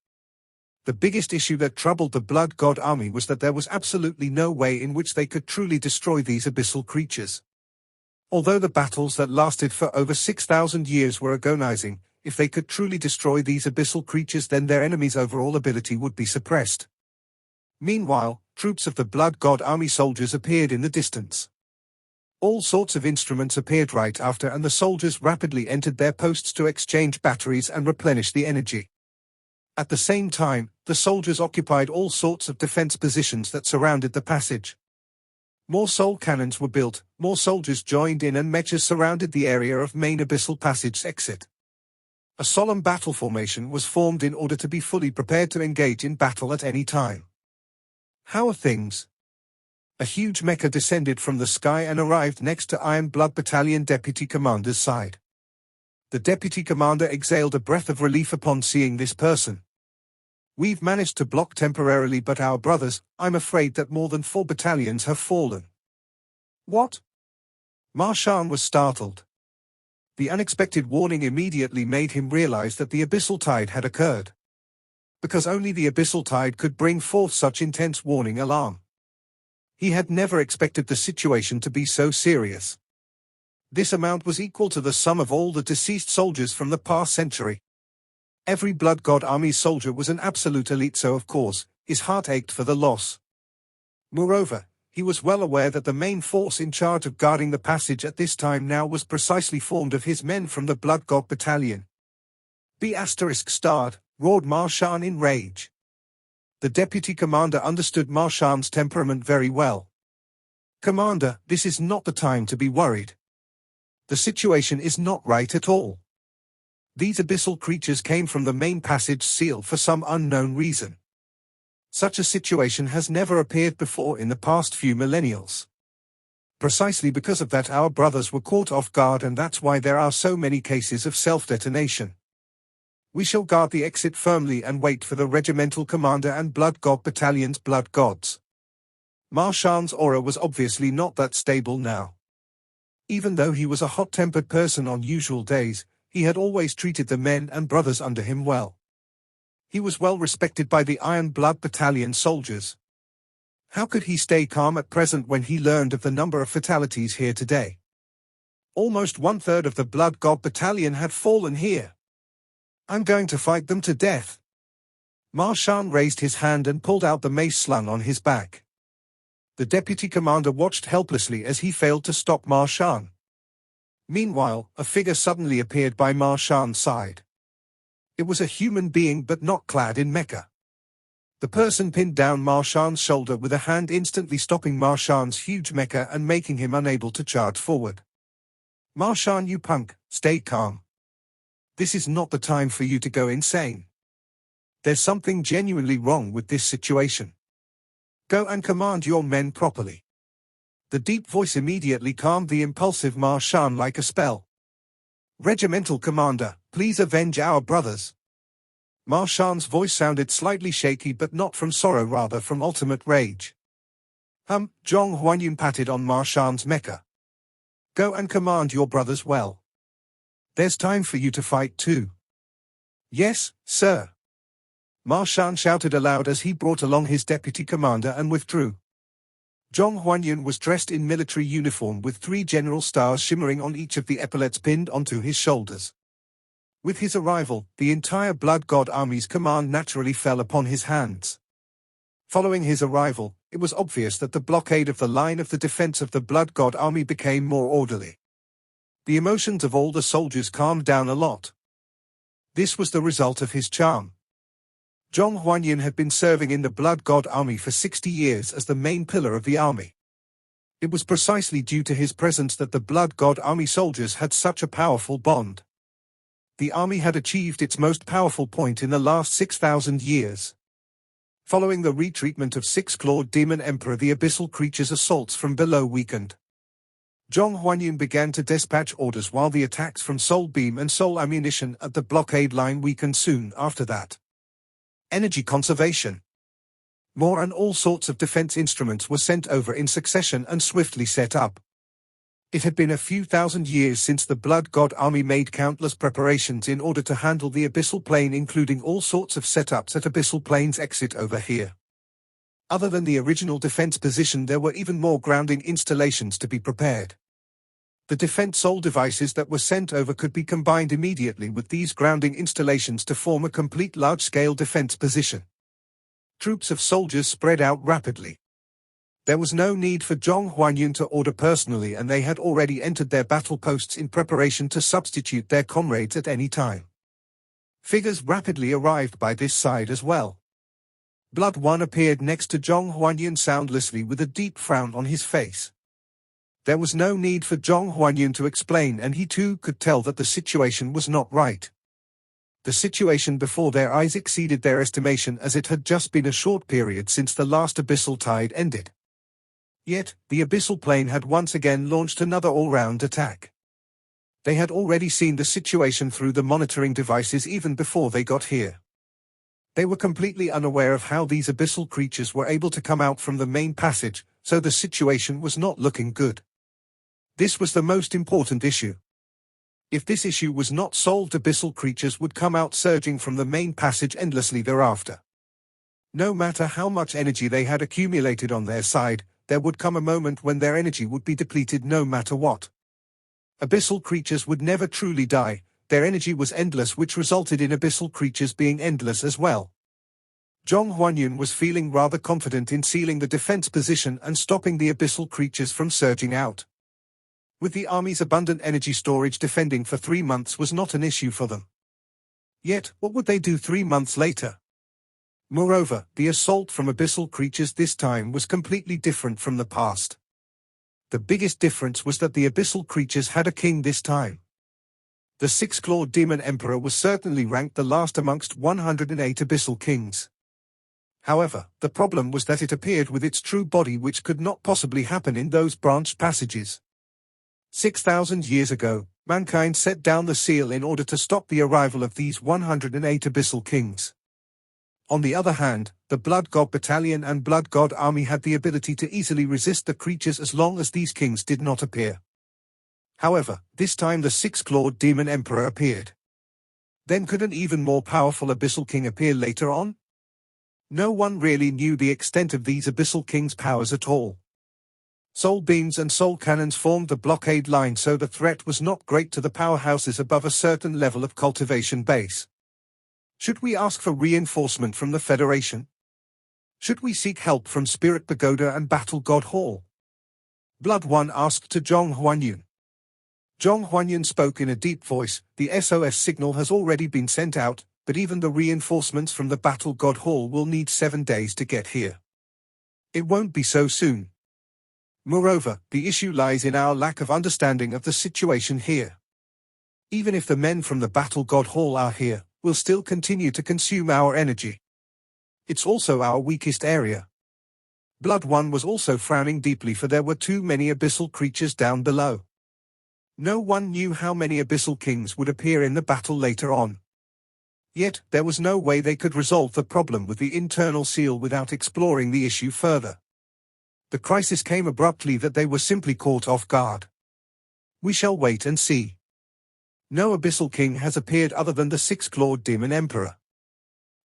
The biggest issue that troubled the Blood God army was that there was absolutely no way in which they could truly destroy these abyssal creatures. Although the battles that lasted for over 6,000 years were agonizing, if they could truly destroy these abyssal creatures, then their enemy's overall ability would be suppressed. Meanwhile, troops of the Blood God army soldiers appeared in the distance. All sorts of instruments appeared right after, and the soldiers rapidly entered their posts to exchange batteries and replenish the energy. At the same time, the soldiers occupied all sorts of defense positions that surrounded the passage. More soul cannons were built, more soldiers joined in, and mechas surrounded the area of main abyssal passage's exit. A solemn battle formation was formed in order to be fully prepared to engage in battle at any time. How are things? A huge mecha descended from the sky and arrived next to Iron Blood Battalion Deputy Commander's side. The Deputy Commander exhaled a breath of relief upon seeing this person. "We've managed to block temporarily, but our brothers, I'm afraid that more than 4 battalions have fallen." "What?" Marshan was startled. The unexpected warning immediately made him realize that the abyssal tide had occurred. Because only the abyssal tide could bring forth such intense warning alarm. He had never expected the situation to be so serious. This amount was equal to the sum of all the deceased soldiers from the past century. Every Blood God army soldier was an absolute elite, so of course, his heart ached for the loss. Moreover, he was well aware that the main force in charge of guarding the passage at this time now was precisely formed of his men from the Blood God Battalion. B****, roared Marshan in rage. The deputy commander understood Marshan's temperament very well. "Commander, this is not the time to be worried. The situation is not right at all. These abyssal creatures came from the main passage sealed for some unknown reason. Such a situation has never appeared before in the past few millennials. Precisely because of that, our brothers were caught off guard, and that's why there are so many cases of self-detonation. We shall guard the exit firmly and wait for the regimental commander and blood god battalion's blood gods. Marshan's aura was obviously not that stable now. Even though he was a hot-tempered person on usual days, he had always treated the men and brothers under him well. He was well respected by the Iron Blood Battalion soldiers. How could he stay calm at present when he learned of the number of fatalities here today? Almost 1/3 of the Blood God Battalion had fallen here. I'm going to fight them to death. Marshan raised his hand and pulled out the mace slung on his back. The deputy commander watched helplessly as he failed to stop Marshan. Meanwhile, a figure suddenly appeared by Marshan's side. It was a human being but not clad in mecha. The person pinned down Marshan's shoulder with a hand, instantly stopping Marshan's huge mecha and making him unable to charge forward. Marshan, you punk, stay calm. This is not the time for you to go insane. There's something genuinely wrong with this situation. Go and command your men properly. The deep voice immediately calmed the impulsive Marshan like a spell. Regimental commander, please avenge our brothers. Marshan's voice sounded slightly shaky, but not from sorrow, rather from ultimate rage. Zhong Huanyun patted on Marshan's mecha. Go and command your brothers well. There's time for you to fight too. Yes, sir. Marshan shouted aloud as he brought along his deputy commander and withdrew. Zhong Huanyun was dressed in military uniform with 3 general stars shimmering on each of the epaulets pinned onto his shoulders. With his arrival, the entire Blood God army's command naturally fell upon his hands. Following his arrival, it was obvious that the blockade of the line of the defense of the Blood God army became more orderly. The emotions of all the soldiers calmed down a lot. This was the result of his charm. Zhong Huanyun had been serving in the Blood God army for 60 years as the main pillar of the army. It was precisely due to his presence that the Blood God army soldiers had such a powerful bond. The army had achieved its most powerful point in the last 6,000 years. Following the retreatment of 6-clawed Demon Emperor, the abyssal creature's assaults from below weakened. Zhong Huanyun began to dispatch orders while the attacks from Soul Beam and Soul Ammunition at the blockade line weakened soon after that. Energy conservation. More and all sorts of defense instruments were sent over in succession and swiftly set up. It had been a few thousand years since the Blood God army made countless preparations in order to handle the abyssal plane, including all sorts of setups at abyssal plane's exit over here. Other than the original defense position, there were even more grounding installations to be prepared. The defense soul devices that were sent over could be combined immediately with these grounding installations to form a complete large-scale defense position. Troops of soldiers spread out rapidly. There was no need for Zhong Huanyun to order personally, and they had already entered their battle posts in preparation to substitute their comrades at any time. Figures rapidly arrived by this side as well. Blood One appeared next to Zhong Huanyun soundlessly with a deep frown on his face. There was no need for Zhong Huanyun to explain, and he too could tell that the situation was not right. The situation before their eyes exceeded their estimation, as it had just been a short period since the last abyssal tide ended. Yet, the abyssal plane had once again launched another all-round attack. They had already seen the situation through the monitoring devices even before they got here. They were completely unaware of how these abyssal creatures were able to come out from the main passage, so the situation was not looking good. This was the most important issue. If this issue was not solved, abyssal creatures would come out surging from the main passage endlessly thereafter. No matter how much energy they had accumulated on their side, there would come a moment when their energy would be depleted no matter what. Abyssal creatures would never truly die, their energy was endless, which resulted in abyssal creatures being endless as well. Zhong Huanyun was feeling rather confident in sealing the defense position and stopping the abyssal creatures from surging out. With the army's abundant energy storage, defending for 3 months was not an issue for them. Yet, what would they do 3 months later? Moreover, the assault from abyssal creatures this time was completely different from the past. The biggest difference was that the abyssal creatures had a king this time. The six-clawed demon emperor was certainly ranked the last amongst 108 abyssal kings. However, the problem was that it appeared with its true body, which could not possibly happen in those branched passages. 6,000 years ago, mankind set down the seal in order to stop the arrival of these 108 abyssal kings. On the other hand, the Blood God Battalion and Blood God Army had the ability to easily resist the creatures as long as these kings did not appear. However, this time the six-clawed demon emperor appeared. Then could an even more powerful abyssal king appear later on? No one really knew the extent of these abyssal kings' powers at all. Soul beams and soul cannons formed the blockade line, so the threat was not great to the powerhouses above a certain level of cultivation base. Should we ask for reinforcement from the Federation? Should we seek help from Spirit Pagoda and Battle God Hall? Blood One asked to Zhong Huanyun. Zhong Huanyun spoke in a deep voice. The SOS signal has already been sent out, but even the reinforcements from the Battle God Hall will need 7 days to get here. It won't be so soon. Moreover, the issue lies in our lack of understanding of the situation here. Even if the men from the Battle God Hall are here, we'll still continue to consume our energy. It's also our weakest area. Blood One was also frowning deeply, for there were too many abyssal creatures down below. No one knew how many abyssal kings would appear in the battle later on. Yet, there was no way they could resolve the problem with the internal seal without exploring the issue further. The crisis came abruptly that they were simply caught off guard. We shall wait and see. No abyssal king has appeared other than the six-clawed demon emperor.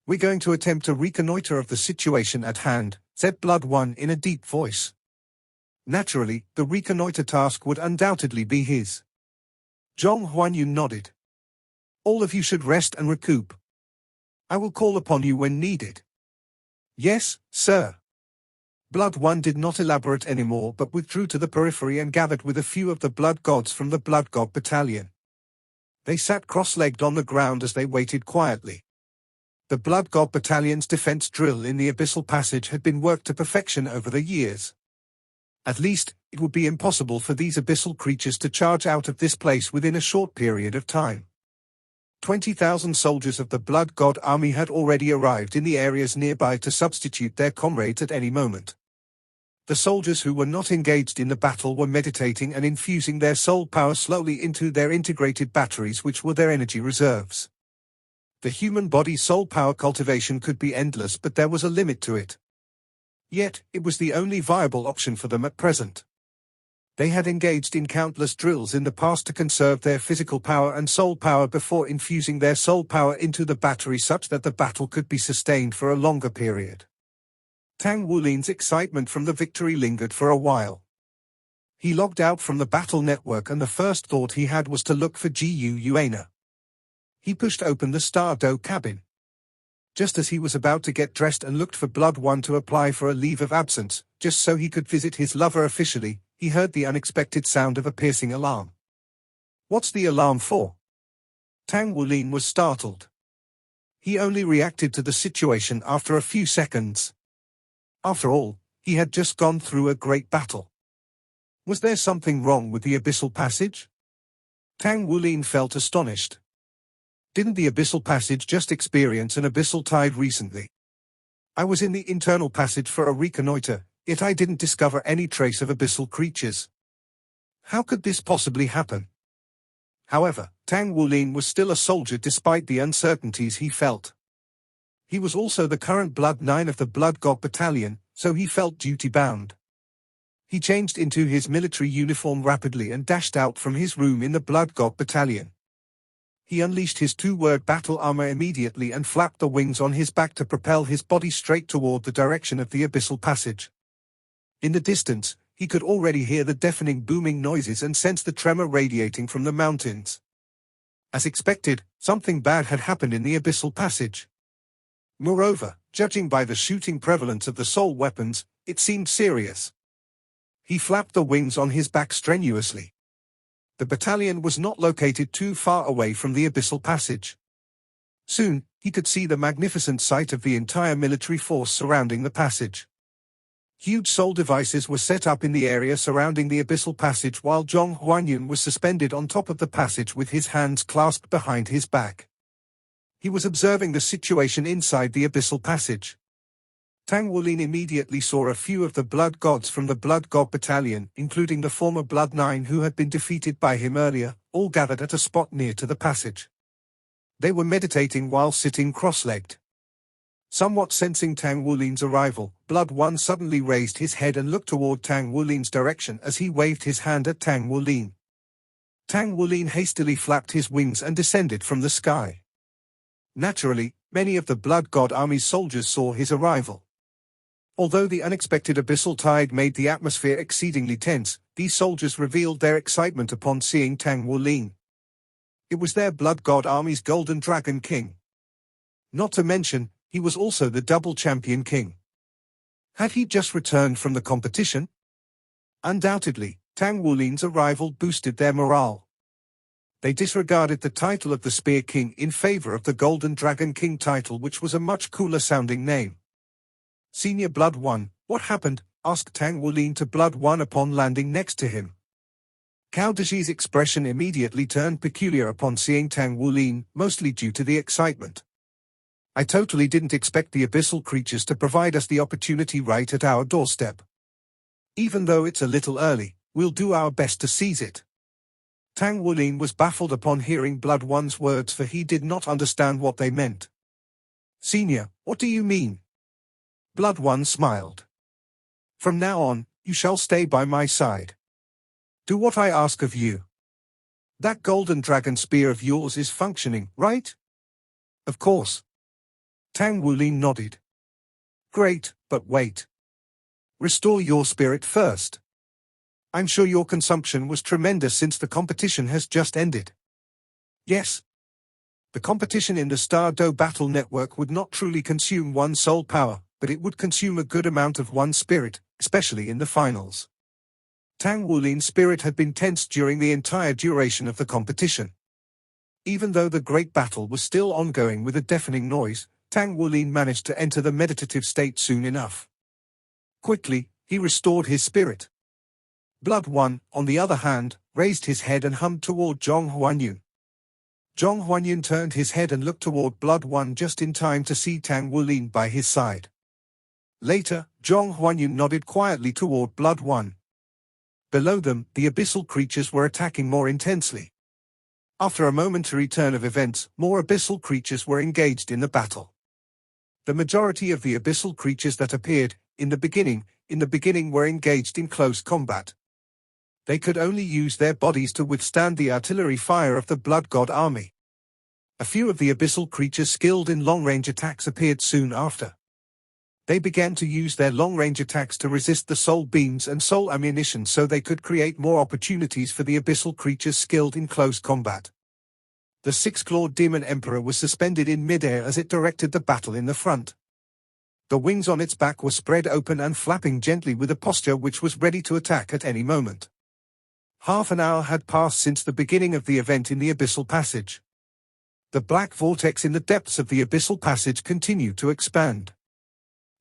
We're going to attempt a reconnoiter of the situation at hand, said Blood One in a deep voice. Naturally, the reconnoiter task would undoubtedly be his. Zhong Huanyun nodded. All of you should rest and recoup. I will call upon you when needed. Yes, sir. Blood One did not elaborate anymore, but withdrew to the periphery and gathered with a few of the blood gods from the Blood God Battalion. They sat cross-legged on the ground as they waited quietly. The Blood God Battalion's defense drill in the abyssal passage had been worked to perfection over the years. At least, it would be impossible for these abyssal creatures to charge out of this place within a short period of time. 20,000 soldiers of the Blood God Army had already arrived in the areas nearby to substitute their comrades at any moment. The soldiers who were not engaged in the battle were meditating and infusing their soul power slowly into their integrated batteries, which were their energy reserves. The human body's soul power cultivation could be endless, but there was a limit to it. Yet, it was the only viable option for them at present. They had engaged in countless drills in the past to conserve their physical power and soul power before infusing their soul power into the battery such that the battle could be sustained for a longer period. Tang Wulin's excitement from the victory lingered for a while. He logged out from the battle network, and the first thought he had was to look for Gu Yuana. He pushed open the Star-Do cabin. Just as he was about to get dressed and looked for Blood One to apply for a leave of absence, just so he could visit his lover officially, he heard the unexpected sound of a piercing alarm. What's the alarm for? Tang Wulin was startled. He only reacted to the situation after a few seconds. After all, he had just gone through a great battle. Was there something wrong with the abyssal passage? Tang Wulin felt astonished. Didn't the abyssal passage just experience an abyssal tide recently? I was in the internal passage for a reconnoiter, yet I didn't discover any trace of abyssal creatures. How could this possibly happen? However, Tang Wulin was still a soldier despite the uncertainties he felt. He was also the current Blood 9 of the Blood God Battalion, so he felt duty-bound. He changed into his military uniform rapidly and dashed out from his room in the Blood God Battalion. He unleashed his two-word battle armor immediately and flapped the wings on his back to propel his body straight toward the direction of the abyssal passage. In the distance, he could already hear the deafening booming noises and sense the tremor radiating from the mountains. As expected, something bad had happened in the abyssal passage. Moreover, judging by the shooting prevalence of the soul weapons, it seemed serious. He flapped the wings on his back strenuously. The battalion was not located too far away from the abyssal passage. Soon, he could see the magnificent sight of the entire military force surrounding the passage. Huge soul devices were set up in the area surrounding the abyssal passage while Zhong Huanyun was suspended on top of the passage with his hands clasped behind his back. He was observing the situation inside the abyssal passage. Tang Wulin immediately saw a few of the blood gods from the Blood God Battalion, including the former Blood 9 who had been defeated by him earlier, all gathered at a spot near to the passage. They were meditating while sitting cross-legged. Somewhat sensing Tang Wulin's arrival, Blood 1 suddenly raised his head and looked toward Tang Wulin's direction as he waved his hand at Tang Wulin. Tang Wulin hastily flapped his wings and descended from the sky. Naturally, many of the Blood God Army's soldiers saw his arrival. Although the unexpected abyssal tide made the atmosphere exceedingly tense, these soldiers revealed their excitement upon seeing Tang Wulin. It was their Blood God Army's Golden Dragon King. Not to mention, he was also the double champion king. Had he just returned from the competition? Undoubtedly, Tang Wulin's arrival boosted their morale. They disregarded the title of the Spear King in favor of the Golden Dragon King title, which was a much cooler sounding name. Senior Blood 1, what happened? Asked Tang Wulin to Blood 1 upon landing next to him. Cao Deji's expression immediately turned peculiar upon seeing Tang Wulin, mostly due to the excitement. I totally didn't expect the abyssal creatures to provide us the opportunity right at our doorstep. Even though it's a little early, we'll do our best to seize it. Tang Wulin was baffled upon hearing Blood 1's words, for he did not understand what they meant. Senior, what do you mean? Blood 1 smiled. From now on, you shall stay by my side. Do what I ask of you. That golden dragon spear of yours is functioning, right? Of course. Tang Wulin nodded. Great, but wait. Restore your spirit first. I'm sure your consumption was tremendous since the competition has just ended. Yes. The competition in the Star-Do Battle Network would not truly consume one soul power, but it would consume a good amount of one spirit, especially in the finals. Tang Wulin's spirit had been tense during the entire duration of the competition. Even though the great battle was still ongoing with a deafening noise, Tang Wulin managed to enter the meditative state soon enough. Quickly, he restored his spirit. Blood 1, on the other hand, raised his head and hummed toward Zhong Huanyun. Zhong Huanyun turned his head and looked toward Blood 1 just in time to see Tang Wulin by his side. Later, Zhong Huanyun nodded quietly toward Blood 1. Below them, the abyssal creatures were attacking more intensely. After a momentary turn of events, more abyssal creatures were engaged in the battle. The majority of the abyssal creatures that appeared, in the beginning were engaged in close combat. They could only use their bodies to withstand the artillery fire of the Blood God Army. A few of the abyssal creatures skilled in long-range attacks appeared soon after. They began to use their long-range attacks to resist the soul beams and soul ammunition so they could create more opportunities for the abyssal creatures skilled in close combat. The six-clawed demon emperor was suspended in midair as it directed the battle in the front. The wings on its back were spread open and flapping gently with a posture which was ready to attack at any moment. Half an hour had passed since the beginning of the event in the abyssal passage. The black vortex in the depths of the abyssal passage continued to expand.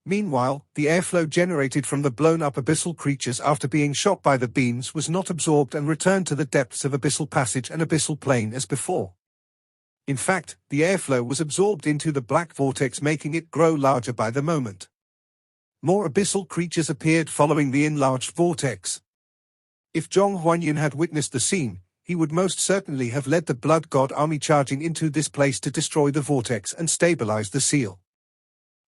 Meanwhile, the airflow generated from the blown-up abyssal creatures after being shot by the beams was not absorbed and returned to the depths of abyssal passage and abyssal plane as before. In fact, the airflow was absorbed into the black vortex, making it grow larger by the moment. More abyssal creatures appeared following the enlarged vortex. If Zhong Huanyun had witnessed the scene, he would most certainly have led the Blood God Army charging into this place to destroy the vortex and stabilize the seal.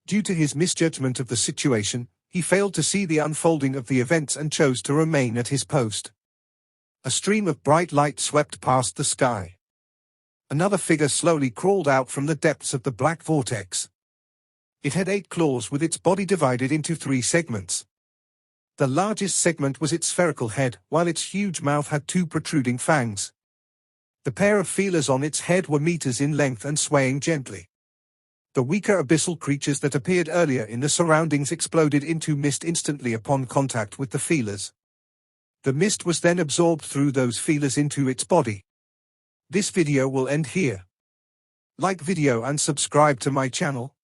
Due to his misjudgment of the situation, he failed to see the unfolding of the events and chose to remain at his post. A stream of bright light swept past the sky. Another figure slowly crawled out from the depths of the black vortex. It had 8 claws with its body divided into 3 segments. The largest segment was its spherical head, while its huge mouth had 2 protruding fangs. The pair of feelers on its head were meters in length and swaying gently. The weaker abyssal creatures that appeared earlier in the surroundings exploded into mist instantly upon contact with the feelers. The mist was then absorbed through those feelers into its body. This video will end here. Like video and subscribe to my channel.